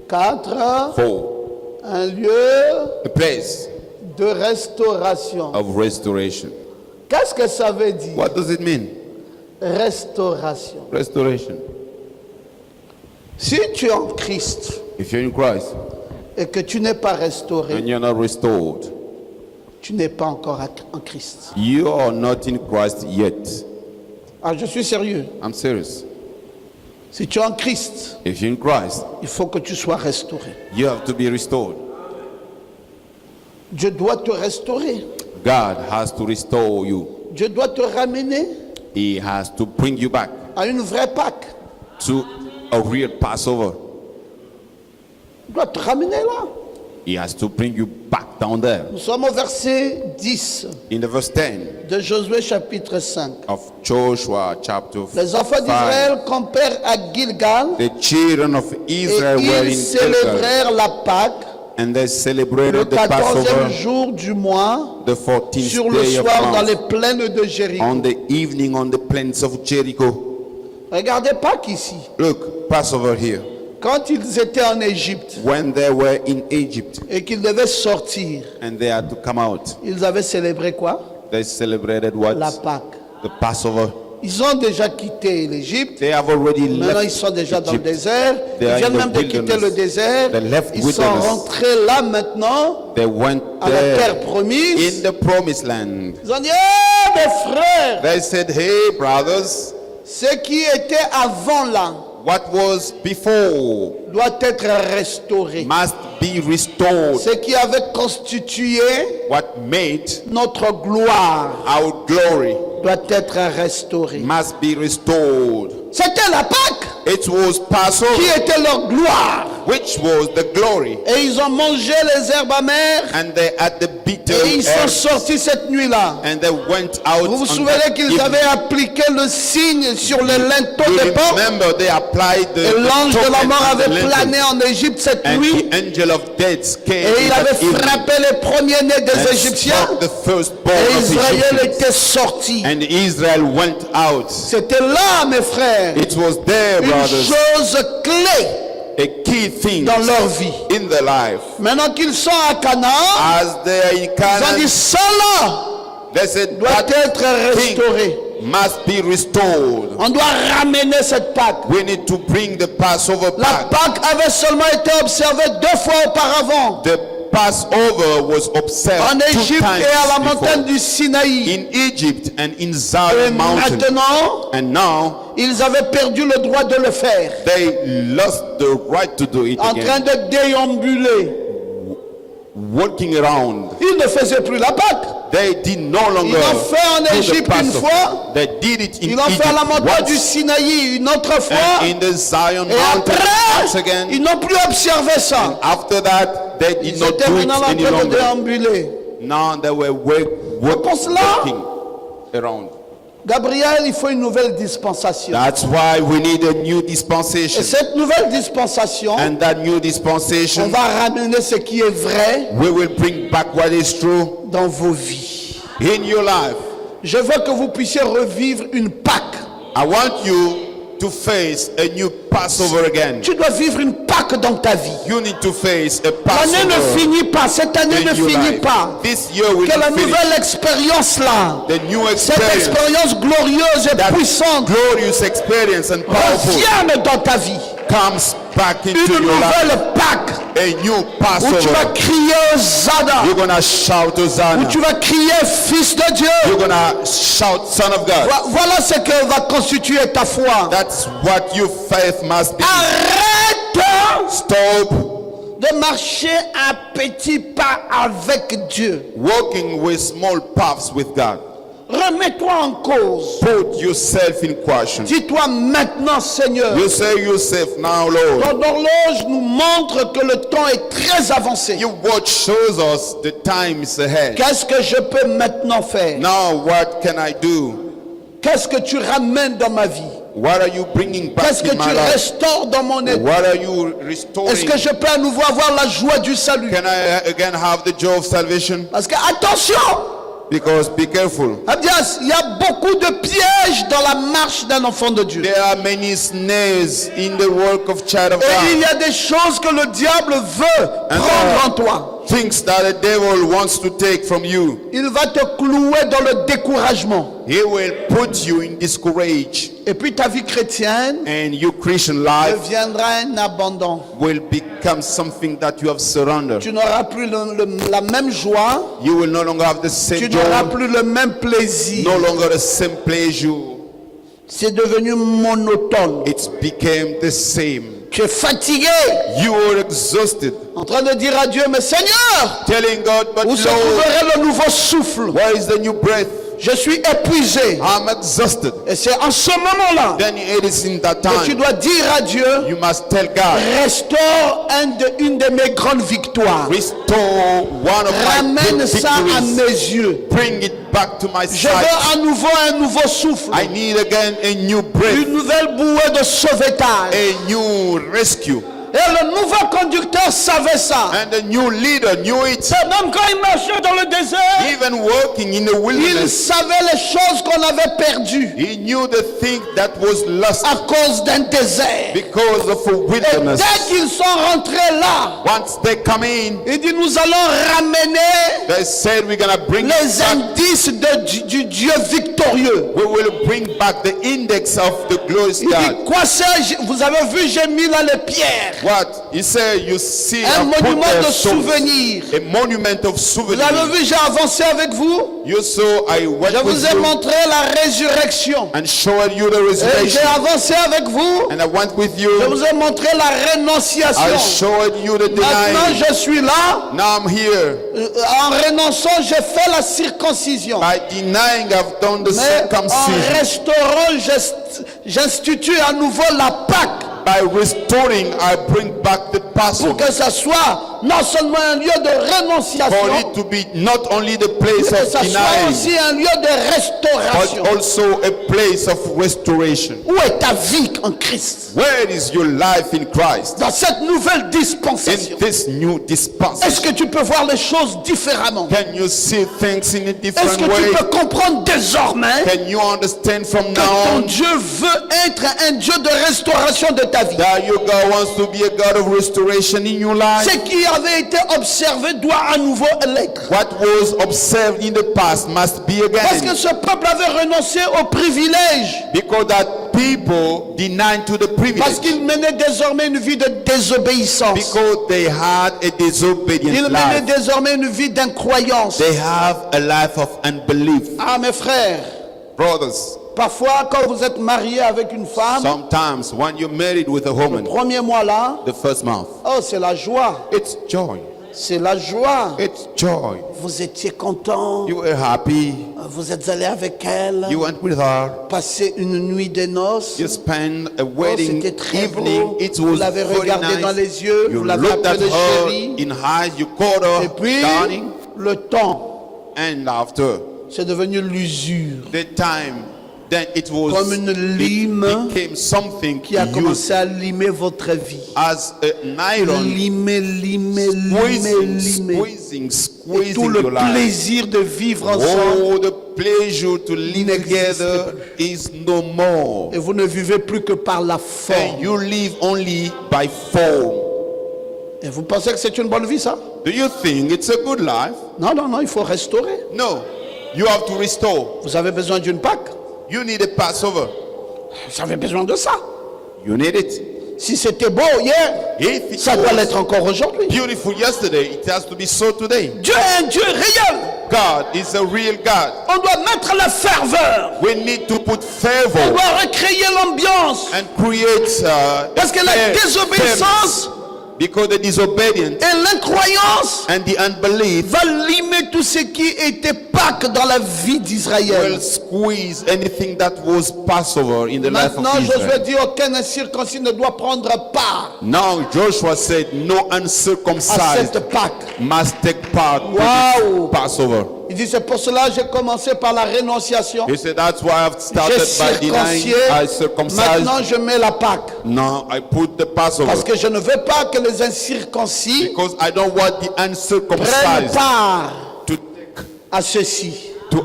4. 4. Un lieu A place de restauration. of restoration. Qu'est-ce que ça veut dire? What does it mean? Restauration. Restoration. Si tu es en Christ If you're in Christ et que tu n'es pas restauré, and you're not restored, tu n'es pas encore en Christ. you are not in Christ yet. Ah, je suis sérieux. I'm serious. Si tu es en Christ, If you're in Christ, il faut que tu sois restauré. you have to be restored. Dieu doit te restaurer. God has to restore you. Dieu doit te ramener He has to bring you back à une vraie Pâque. to a real Passover. Il doit te ramener là. He has to bring you back down there. Nous sommes au verset 10 In the verse 10 de Josué chapitre 5. of Joshua chapter Les enfants 5, d'Israël campèrent à Gilgal the children of et Israel were ils in Gilgal, célébrèrent la Pâque and they le celebrated the 14e Passover jour du mois the 14th sur le day of soir dans month, les plaines de Jéricho. on the evening on the plains of Jericho. Regardez Pâques ici. Look, Passover here. Quand ils étaient en Égypte When they were in Egypt et qu'ils devaient sortir, and they had to come out, ils avaient célébré quoi? they celebrated what? La Pâque. The Passover. Ils ont déjà quitté l'Égypte. They have already Maintenant, ils left sont déjà dans le Egypt. désert. They Ils are viennent in même the de quitter wilderness. le désert. They left Ils sont wilderness. rentrés là maintenant They went à la there terre promise. in the promised land. Ils ont dit, eh mes frères, They said, hey brothers, ce qui était avant là what was before doit être restauré. must be restored. Ce qui avait constitué What made notre gloire our glory doit être restauré. must be restored. C'était la Pâque It was qui Passover, était leur gloire. which was the glory. Et ils ont mangé les herbes amères And they had the bitter et ils sont herbs, sortis cette nuit-là. and they went out. Vous vous on souvenez that qu'ils evening. avaient appliqué le signe sur les linteaux You des portes? remember they applied Et the l'ange de la token mort on the avait lintel. plané en Égypte cette And nuit. the angel of death came Et il that avait evening frappé les premiers-nés des and Égyptiens. struck the firstborn Et of Israël Egyptians. était sorti. And Israel went out. C'était là, mes frères, frères, It was there, une brothers, chose clé a key thing dans leur vie. in their life. Maintenant qu'ils sont à Canaan, As they are in ils ont Canaan, dit cela they said doit that être restauré. thing must be restored. On doit ramener cette Pâque. We need to bring the Passover La back. Pâque avait seulement été observée 2 fois auparavant, The Passover was observed en 2 Égypte times et à la montagne before. du Sinaï. In Egypt and in Et Zion mountain. maintenant, And now ils avaient perdu le droit de le faire, they lost the right to do it en train again. de déambuler. Walking around. Ils ne faisaient plus la Pâque. They did no longer Ils l'ont fait en do the Égypte une Passover. fois. They did it in Ils l'ont fait à la Egypt montagne du once. Sinaï une autre fois. And in the Zion Et mountain once après, again. ils n'ont plus observé ça. After that, they did Ils not étaient do it maintenant en any train de longer. déambuler. Now they were Pour cela, walking around. Gabriel, il faut une nouvelle dispensation. That's why we need a new Et dispensation. cette nouvelle dispensation, And that new on dispensation, va ramener ce qui est vrai we will bring back what is true dans vos vies. in your life. Je veux que vous puissiez revivre une Pâque. I want you to face a new Passover again. Tu dois vivre une Pâque dans ta vie. You need to face a L'année ne Passover finit pas, cette année ne in your finit life. pas. This year will Que la not finish. nouvelle expérience là, The new cette experience, expérience glorieuse et that puissante, glorious experience and powerful, revienne dans ta vie. comes back into Une your life. nouvelle Pâque A new où tu vas Passover. crier Zada, You're gonna shout où Hosanna. tu vas crier Fils de Dieu. You're gonna shout Son of God. Voilà ce que va constituer ta foi. That's what your faith must be. Arrête Stop de marcher à petits pas avec Dieu. walking with small paths with God. Remets-toi en cause. Put yourself in question. Dis-toi maintenant, Seigneur. You say yourself now, Lord. Ton horloge nous montre que le temps est très avancé. Your watch shows us the time is ahead. Qu'est-ce que je peux maintenant faire? Now what can I do? Qu'est-ce que tu ramènes dans ma vie? What are you bringing back Qu'est-ce que in my tu life? restaures dans mon état? What are you Est-ce restoring? que je peux à nouveau avoir la joie du salut? Can I again have the joy of salvation? Parce que, attention, Because be careful. Abdias, il y a beaucoup de pièges dans la marche d'un enfant de Dieu. There are many snares in the work of child of Et il y God. a des choses que le diable veut prendre en toi. Things that the devil wants to take from you. Il va te clouer dans le découragement. He will put you in discourage. Et puis ta vie chrétienne And your Christian life deviendra un abandon. will become something that you have surrendered. Tu n'auras plus la même joie. You will no longer have the same Tu n'auras joy, plus le même plaisir. no longer the same pleasure. C'est devenu monotone. It's became the same. Tu es fatigué. You are exhausted, En train de dire à Dieu, mais Seigneur, telling God, but où se Lord, trouverait le nouveau souffle? where is the new breath? Je suis épuisé. I'm exhausted. Et c'est en ce moment-là Then it is in that que tu time dois dire à Dieu, you must tell God, restaure une de mes grandes victoires. restore one of my Ramène great ça à victories. mes yeux. Bring it back to my Je sight. veux à nouveau un nouveau souffle. I need again a new breath, Une nouvelle bouée de sauvetage. a new rescue. Et le nouveau conducteur savait ça. And the new leader knew it. Même quand il marchait dans le désert, Even working in the il wilderness, savait les choses qu'on avait perdues he knew the thing that was lost à cause d'un désert. because of a Et wilderness. dès qu'ils sont rentrés là, Once they come in, il dit, nous allons ramener they said we're gonna bring les back, indices du Dieu victorieux. we will bring back the index of the glorious Il dit, God. quoi c'est? Vous avez vu, j'ai mis là les pierres. What? He said, you see, Un I put monument there de stones, souvenir. a monument of Vous souvenir. avez vu, j'ai avancé avec vous. You saw I went Je with vous ai you montré la résurrection. and showed you the Et resurrection. j'ai avancé avec vous. And I went with Je you. vous ai montré la I rénonciation. showed you the Maintenant, denying. je suis là. Now I'm here. En renonçant, j'ai fait la circoncision. By denying, I've done the Mais en circumcision. restaurant, j'institue à nouveau la Pâque By restoring, I bring back the pour Passover. que ça soit non seulement un lieu de for rénonciation, it to be not only the place mais que of ça soit denying, aussi un lieu de restauration. but also a place of restoration. Où est ta vie en Christ? Where is your life in Christ? Dans cette nouvelle dispensation, In this new est-ce dispensation, que tu peux voir les choses différemment? can you see things in a Est-ce different que tu way? peux comprendre désormais Can you understand from que now ton on Dieu veut être un Dieu de restauration de ta vie? that your God wants to be a God of restoration in your life? Ce qui avait été observé doit à nouveau l'être. What was observed in the past must be Parce que again. ce peuple avait renoncé au privilège. Because that people denied to the Parce privilege. qu'ils menaient désormais une vie de désobéissance. Because they had a Ils disobedient menaient life. désormais une vie d'incroyance. They have a life of unbelief. Ah mes frères, Brothers, parfois quand vous êtes marié avec une femme, sometimes when you're married with a woman, premier mois là, the first month, oh c'est la joie. it's joy. C'est la joie. It's joy. Vous étiez content. You were happy. Vous êtes allé avec elle. You went with her. Passer une nuit de noces. You spent a Oh, wedding c'était très evening. beau. It Vous was l'avez very regardé dans nice. les yeux. You Vous l'avez looked at appelé her chérie. in eyes. You called Et her puis, darling. le temps, And after c'est devenu l'usure. the time, then it was Comme une lime it became something qui a used commencé à limer votre vie. as an iron, Limer, limer, squeezing, limer. squeezing, Et squeezing tout le your life. plaisir de vivre ensemble. Oh, the pleasure to live n'existe together is no more. Et vous ne vivez plus que par la And forme. you live only by form. Et vous pensez que c'est une bonne vie, ça? Do you think it's a good life? Non, non, non, il faut restaurer. No. You have to restore. Vous avez besoin d'une Pâque? You need a Passover. Vous avez besoin de ça. You need it. Si c'était beau hier, If it ça doit was l'être encore aujourd'hui. beautiful yesterday, it has to be so today. Dieu est un Dieu réel. God is a real God. On doit mettre la ferveur. We need to put On fervor doit recréer l'ambiance. and create Parce que la désobéissance because the disobedience et l'incroyance and the unbelief va limer tout ce qui était Pâques dans la vie d'Israël. will squeeze anything that was Passover in the life Maintenant, of Josué Israel. dit aucun incirconcis ne doit prendre part Now Joshua said, no à uncircumcised cette Pâque. must take part to Wow. this Passover. Il dit c'est pour cela que j'ai commencé par la rénonciation. He said, that's why I've J'ai started by denying circoncié. I circumcised. Maintenant, je mets la Pâque. Now I put the Passover Parce que je ne veux pas que les incirconcis because I don't want the prennent uncircumcised part to à ceci.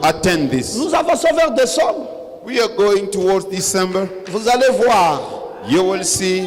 attend this. Nous avançons vers décembre. We are going towards December. Vous allez voir You will see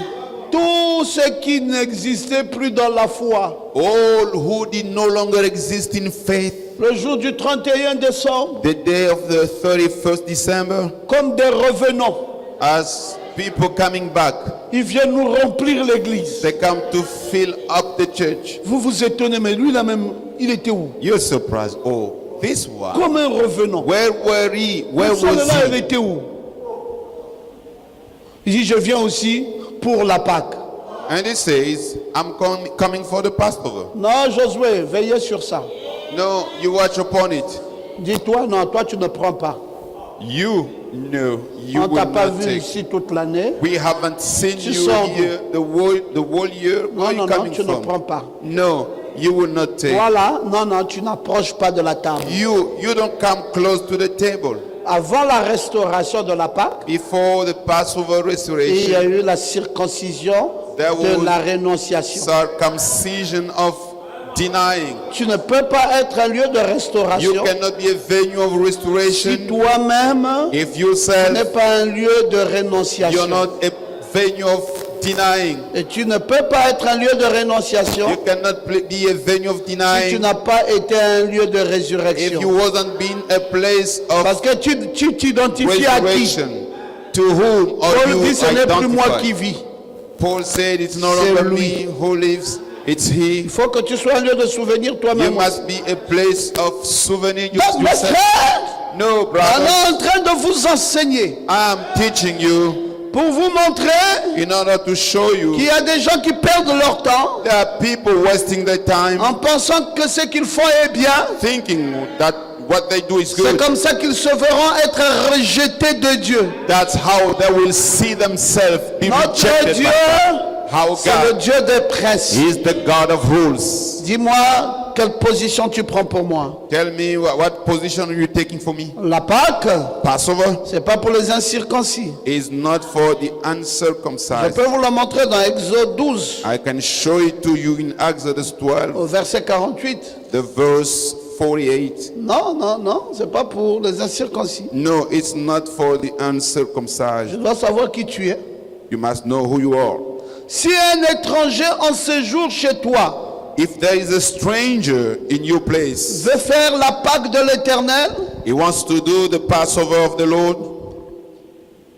tout ce qui n'existait plus dans la foi. all who did no longer exist in faith. Le jour du 31 décembre, The day of the 31st December, comme des revenants, as people coming back, ils viennent nous remplir l'église. they come to fill up the church. Vous vous étonnez, mais lui là même, il était où? You're surprised. Oh, this one. Comme un revenant. Where were he? Where Celui-là, was il he? était où? Il dit, je viens aussi pour la Pâque. And he says, I'm coming for the Passover. Non, Josué, veillez sur ça. No, you watch upon it. Dis-toi, non, toi tu ne prends pas. You know, you On t'a will pas not vu take. ici toute l'année. We haven't seen Tu you sors here the whole year. Where Non, are you non, non, coming tu ne prends from? pas. No, you will not take. Voilà, non, non, tu n'approches pas de la table. You don't come close to the table. Avant la restauration de la Pâque, Before the Passover il y a restoration, eu la circoncision There de was la rénonciation. circumcision of denying. Tu ne peux pas être un lieu de You restauration cannot be a venue of si restoration toi-même if n'est yourself pas un lieu de you're rénonciation. not a venue of denying. Et tu ne peux pas être un lieu de rénonciation You cannot be a venue of si tu denying n'as pas été un lieu de if you résurrection. wasn't been a place Parce of que tu t'identifies à qui? resurrection. To whom are Paul you dit ce n'est plus moi qui identified? vis. Paul said it's no C'est longer lui. me who lives, it's he. Il faut que tu sois un lieu de souvenir You toi-même. must be a place of souvenir Donc, mes yourself. frères, No, on brother. est en train de vous enseigner I'm teaching you pour vous montrer in order to show you qu'il y a des gens qui perdent leur temps there are people wasting their time en pensant que ce qu'ils font est bien. thinking that what they do is C'est good. comme ça qu'ils se verront être rejetés de Dieu. That's how they will see themselves be Notre rejected. Dieu how c'est le God Dieu des princes. is the God of rules. Dis-moi, quelle position tu prends pour moi? Tell me what position are you taking for me? La Pâque, Passover c'est pas pour les incirconcis. is not for the Je uncircumcised. peux vous le montrer dans Exode 12, I can show it to you in Exodus 12, au verset 48. the verse 48. Non, non, non, c'est pas pour les incirconcis. No, it's not for the Je uncircumcised. dois savoir qui tu es. You must know who you are. Si un étranger en séjour chez toi If there is a stranger in your place, veut faire la Pâque de l'Éternel, he wants to do the Passover of the Lord,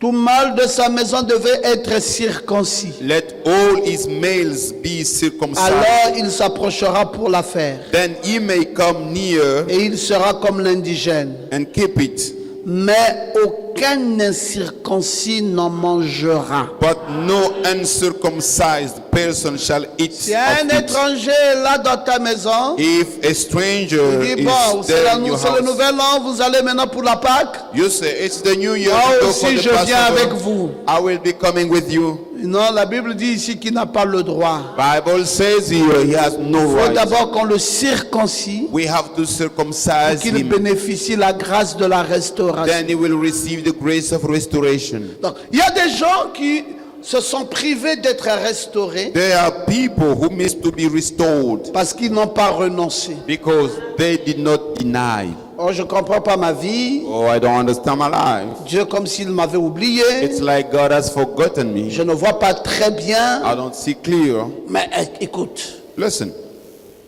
tout mâle de sa maison devait être circoncis. let all his males be circumcised. Alors il s'approchera pour la faire. Then he may come near Et il sera comme l'indigène. and keep it. Mais aucun incirconcis n'en mangera. But no uncircumcised person shall eat Si un of it. étranger est là dans ta maison, If a stranger il dit bon, is c'est there in your le house, nouvel an, vous allez maintenant pour la Pâque. you say, it's the new year, Moi we go for aussi the je viens avec Passover. vous. I will be coming with you. Non, la Bible dit ici qu'il n'a pas le droit. Bible says here he has no Il faut right. d'abord qu'on le circoncis We have to circumcise qu'il him. bénéficie la grâce de la restauration. Then he will receive the grace of restoration. Donc, il y a des gens qui se sont privés d'être restaurés There are people who miss to be restored parce qu'ils n'ont pas renoncé. because they did not deny. Oh, je ne comprends pas ma vie. Oh, I don't understand my life. Dieu comme s'il m'avait oublié. It's like God has forgotten me. Je ne vois pas très bien. I don't see clear. Mais écoute, Listen,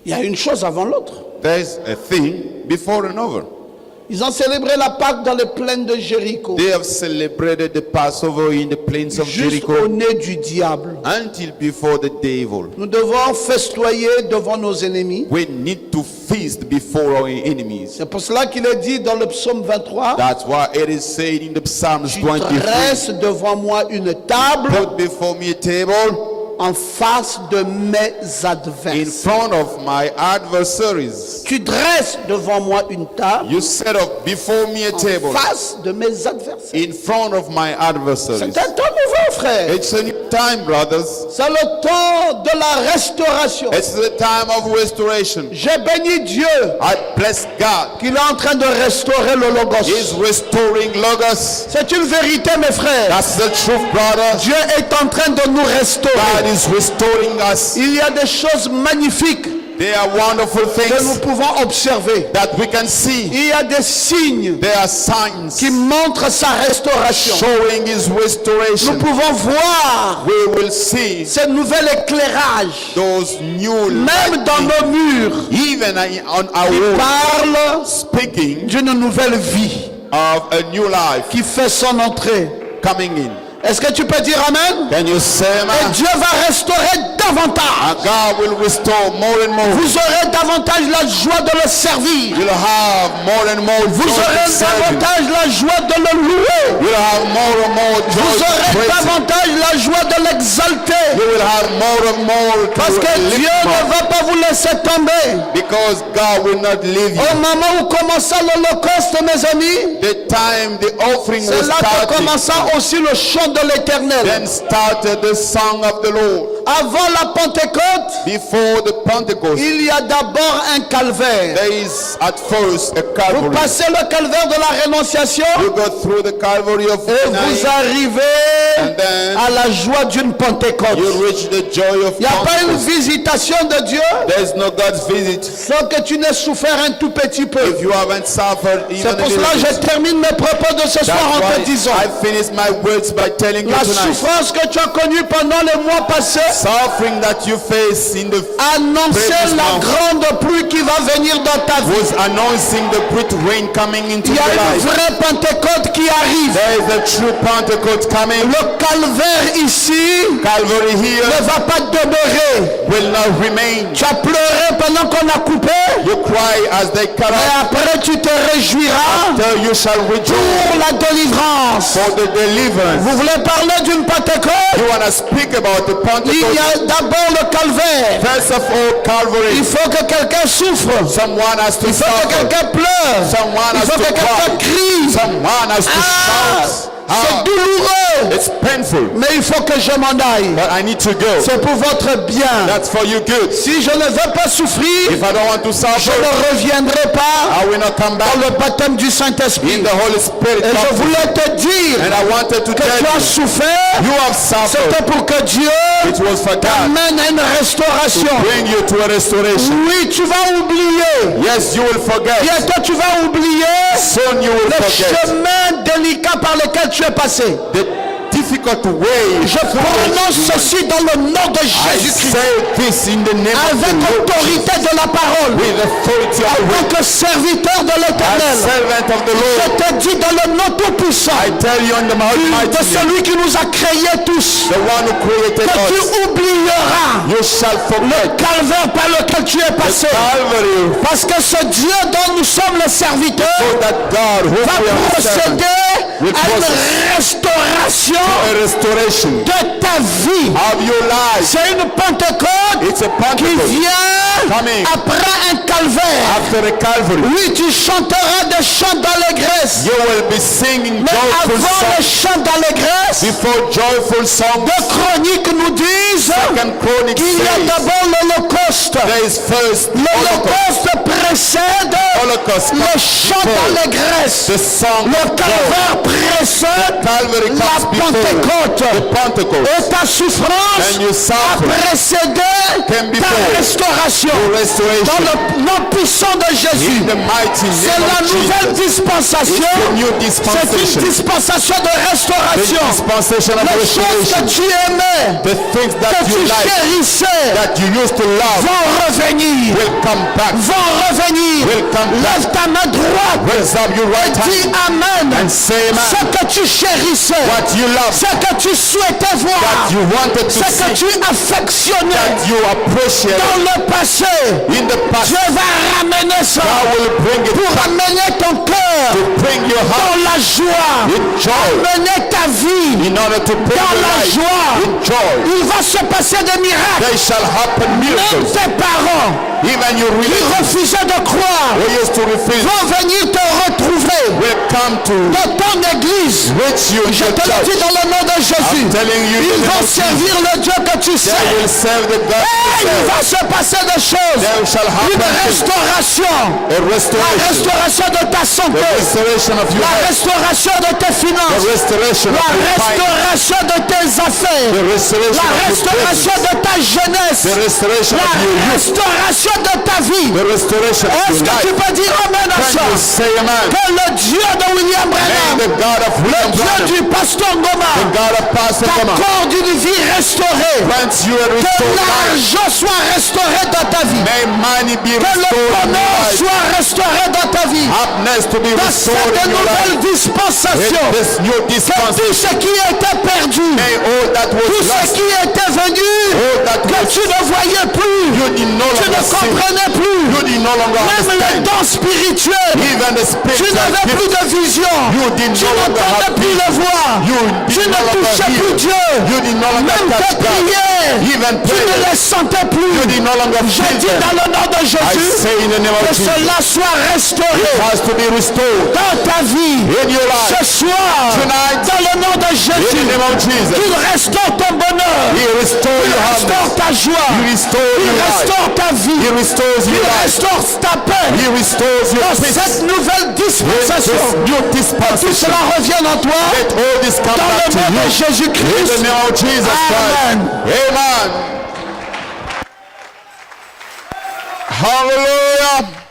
il y a une chose avant l'autre. there's a thing before another. Ils ont célébré la Pâque dans les plaines de Jéricho. They have celebrated the Passover in the plains of Juste au Jericho nez du diable. until before the devil. Nous devons festoyer devant nos ennemis. We need to feast before our enemies. C'est pour cela qu'il est dit dans le psaume 23, That's why it is said in the Psalms tu 23, dresses devant moi une table put before me a table en face de mes in adversaires. front of my adversaries. Tu dresses devant moi une table You set up before me a en table face de mes adversaires. in front of my adversaries. C'est un temps nouveau, frère. It's a new time, brothers. C'est le temps de la restauration. It's the time of restoration. J'ai béni Dieu I bless God. qu'il est en train de restaurer le Logos. He's restoring Logos. C'est une vérité, mes frères. That's the truth, brothers. Dieu est en train de nous restaurer. God is restoring us. Il y a des choses magnifiques There are wonderful que nous things pouvons observer. that we can see. Il y a des signes There are signs qui montrent sa restauration. showing His Nous restoration. pouvons voir We will see ce nouvel éclairage, those new même dans lighting, nos murs, even on our qui walls, parle speaking d'une nouvelle vie of a new life qui fait son entrée. coming in. Est-ce que tu peux dire Amen? Can you say Et amen? Dieu va restaurer davantage. And God will restore more and more. Vous aurez davantage la joie de le servir. You'll have more and more Vous joy aurez to serve Him. davantage la joie de le louer. You'll have more and more joy Vous to aurez praise Him. davantage la joie de l'exalter. You will have more and more Parce to que lift Dieu Him ne up. va pas vous laisser tomber. Because God will not leave Au you. moment où commença l'Holocauste, mes amis, The time the offering c'est was là que starting, commença aussi le chant de l'Éternel. then started the song of the Lord. Avant la Pentecôte, Before the Pentecost, il y a d'abord un calvaire. there is at first a Vous Calvary. passez le calvaire de la rénonciation You go through the Calvary of et vous denying, arrivez and then à la joie d'une Pentecôte. you reach the joy of Il n'y a pas une Pentecost. visitation de Dieu There is no God's visit sans que tu n'aies souffert un tout petit peu. if you haven't suffered even C'est a pour little cela que je bit. termine mes propos de ce soir en te That's disant why I finish my words by telling you la tonight. souffrance que tu as connue pendant les mois passés Suffering that you face in the annonçait previous la month grande pluie qui va venir dans ta vie. was announcing the great rain coming into Il y your a une life. vraie Pentecôte qui arrive. There is a true Pentecost coming. Le calvaire ici Calvary ne here va pas demeurer. will not remain. Tu as pleuré pendant qu'on a coupé, You cry as they cut et off, après tu te réjouiras till you shall rejoice pour la délivrance. for the deliverance. Vous voulez parler d'une Pentecôte? You want to speak about the Il y Pentecost. a d'abord le calvaire. First of all, Calvary. Il faut que quelqu'un souffre. Someone has to Il faut que suffer. quelqu'un pleure. Someone Il has faut to que quelqu'un cry. crie. Someone has to Ah, shout. C'est douloureux. It's painful. Mais il faut que je m'en aille. But I need to go. C'est pour votre bien. That's for your good. Si je ne veux pas souffrir, If I don't want to je suffer, ne reviendrai pas I will not come back dans le baptême du Saint-Esprit. in the Holy Spirit. Et je voulais te dire And I wanted to que tell tu as you, souffert. you have suffered. C'était pour que Dieu It was for God t'amène à une restauration. to bring you to a restoration. Oui, tu vas oublier. Yes, you will forget. Bientôt tu vas oublier Soon you will le forget chemin délicat par lequel tu es passé. the difficult way. Je prononce ceci dans le nom de I Jésus-Christ. say this in the name of Avec the Lord autorité Jesus, de la parole. with authority of En the word. tant que serviteur de As l'Éternel. servant of the Je Lord, te dis dans le nom tout-puissant I tell you in the mighty de name, celui qui nous a créés tous, the one who created que tu us, oublieras you shall le forget calvaire par lequel tu es passé. Calvary, Parce que ce Dieu dont nous sommes les serviteurs so that God, who va we are servant, procéder will à une process restauration a restoration de ta vie. of your life. C'est une Pentecôte It's a qui Pentecost vient coming après un calvaire. after a Calvary. Oui, tu chanteras des chants d'allégresse. You will be singing Mais joyful avant les songs chants d'allégresse, before joyful songs. de Chroniques nous disent Second Chronicles qu'il y a says d'abord l'Holocauste. there is first Holocaust. L'Holocauste précède Holocaust le comes chant before d'allégresse. the song Le of joy. calvaire précède Calvary la comes before Pentecôte. the Pentecost. Et ta souffrance And you a suffer précédé came ta before restauration. the Dans restoration le nom puissant de Jésus. in the mighty C'est name la of nouvelle Jesus. dispensation. It's the new C'est dispensation. une dispensation de The restauration. dispensation of Les choses que restoration. tu aimais, The things que that tu you like, chérissais, that you used to love, vont revenir. will come back. Vont revenir. Will come back. Lève ta main droite. Raise up your right Dis hand Amen. and say Ce amen. que tu chérissais, What you love, ce que tu souhaitais voir, that you wanted to ce que see, tu affectionnais that you appreciate dans le passé, in the past. Dieu va ramener ça God will bring it pour back amener ton cœur to bring your dans heart la joie, in joy, amener ta vie in order to bring dans your la life joie. in joy. Il va se passer des miracles. There shall happen Même miracles. tes parents Even your qui relatives refusaient de croire who used to refuse vont venir te retrouver will come to dans ton église. reach you in Je the te le dis church. dans le nom de Jésus. I'm telling you, in Ils the vont name of servir le Dieu que tu They sais. will serve the God Et you il va serve. se passer des choses. There shall Une happen things. restauration. A La restoration. restauration de ta The santé. restoration of your La health. restauration de tes The finances. restoration La of your finances. restauration de tes affaires. The restoration La of your restauration business. de ta jeunesse. The restoration La of your youth. restauration de ta vie. The restoration of Est-ce your que tu life. peux dire Amen à Can ça? you say amen? Que le Dieu de William May Branham, the God of William Dieu Branham, du pasteur the Ngoma, God of Pastor Goma, t'accorde une vie restaurée. grant you a Que restored life. l'argent soit restauré dans ta vie. May money be Que le restored in your bonheur life. soit restauré dans ta vie. Happiness to be Dans restored cette in your life. nouvelle dispensation, With this new que dispensation, tout ce qui était perdu, may all that tout was ce lost, qui était venu, all that que was tu ne voyais plus, you did no tu ne longer see, comprenais plus, you did no longer même les understand. dons spirituels, Even the tu spiritual n'avais plus gift, de vision, you did tu no longer n'entendais have plus le vision. voir, You tu did ne no longer touchais plus hear. Dieu, You did no longer même touch tes God. prières, Even tu ne prayer, les sentais plus. you did no longer Je feel dis them. dans le nom de I Jésus say in the name of que Jesus, cela soit restauré it has to be restored dans ta vie in your ce life. soir, Tonight, dans le nom de in Jésus. the name of Jesus, Il restaure ton bonheur, He restore il your restaure happiness. ta joie, He restore il your life. restaure ta vie, He restores il your life. restaure ta paix. He restores your Dans peace. cette nouvelle With this dispensation, new tout dispensation, cela revient en toi let all this come dans back le to nom de you. In Jésus-Christ. the name of Jesus Amen. Christ. Amen. Hallelujah.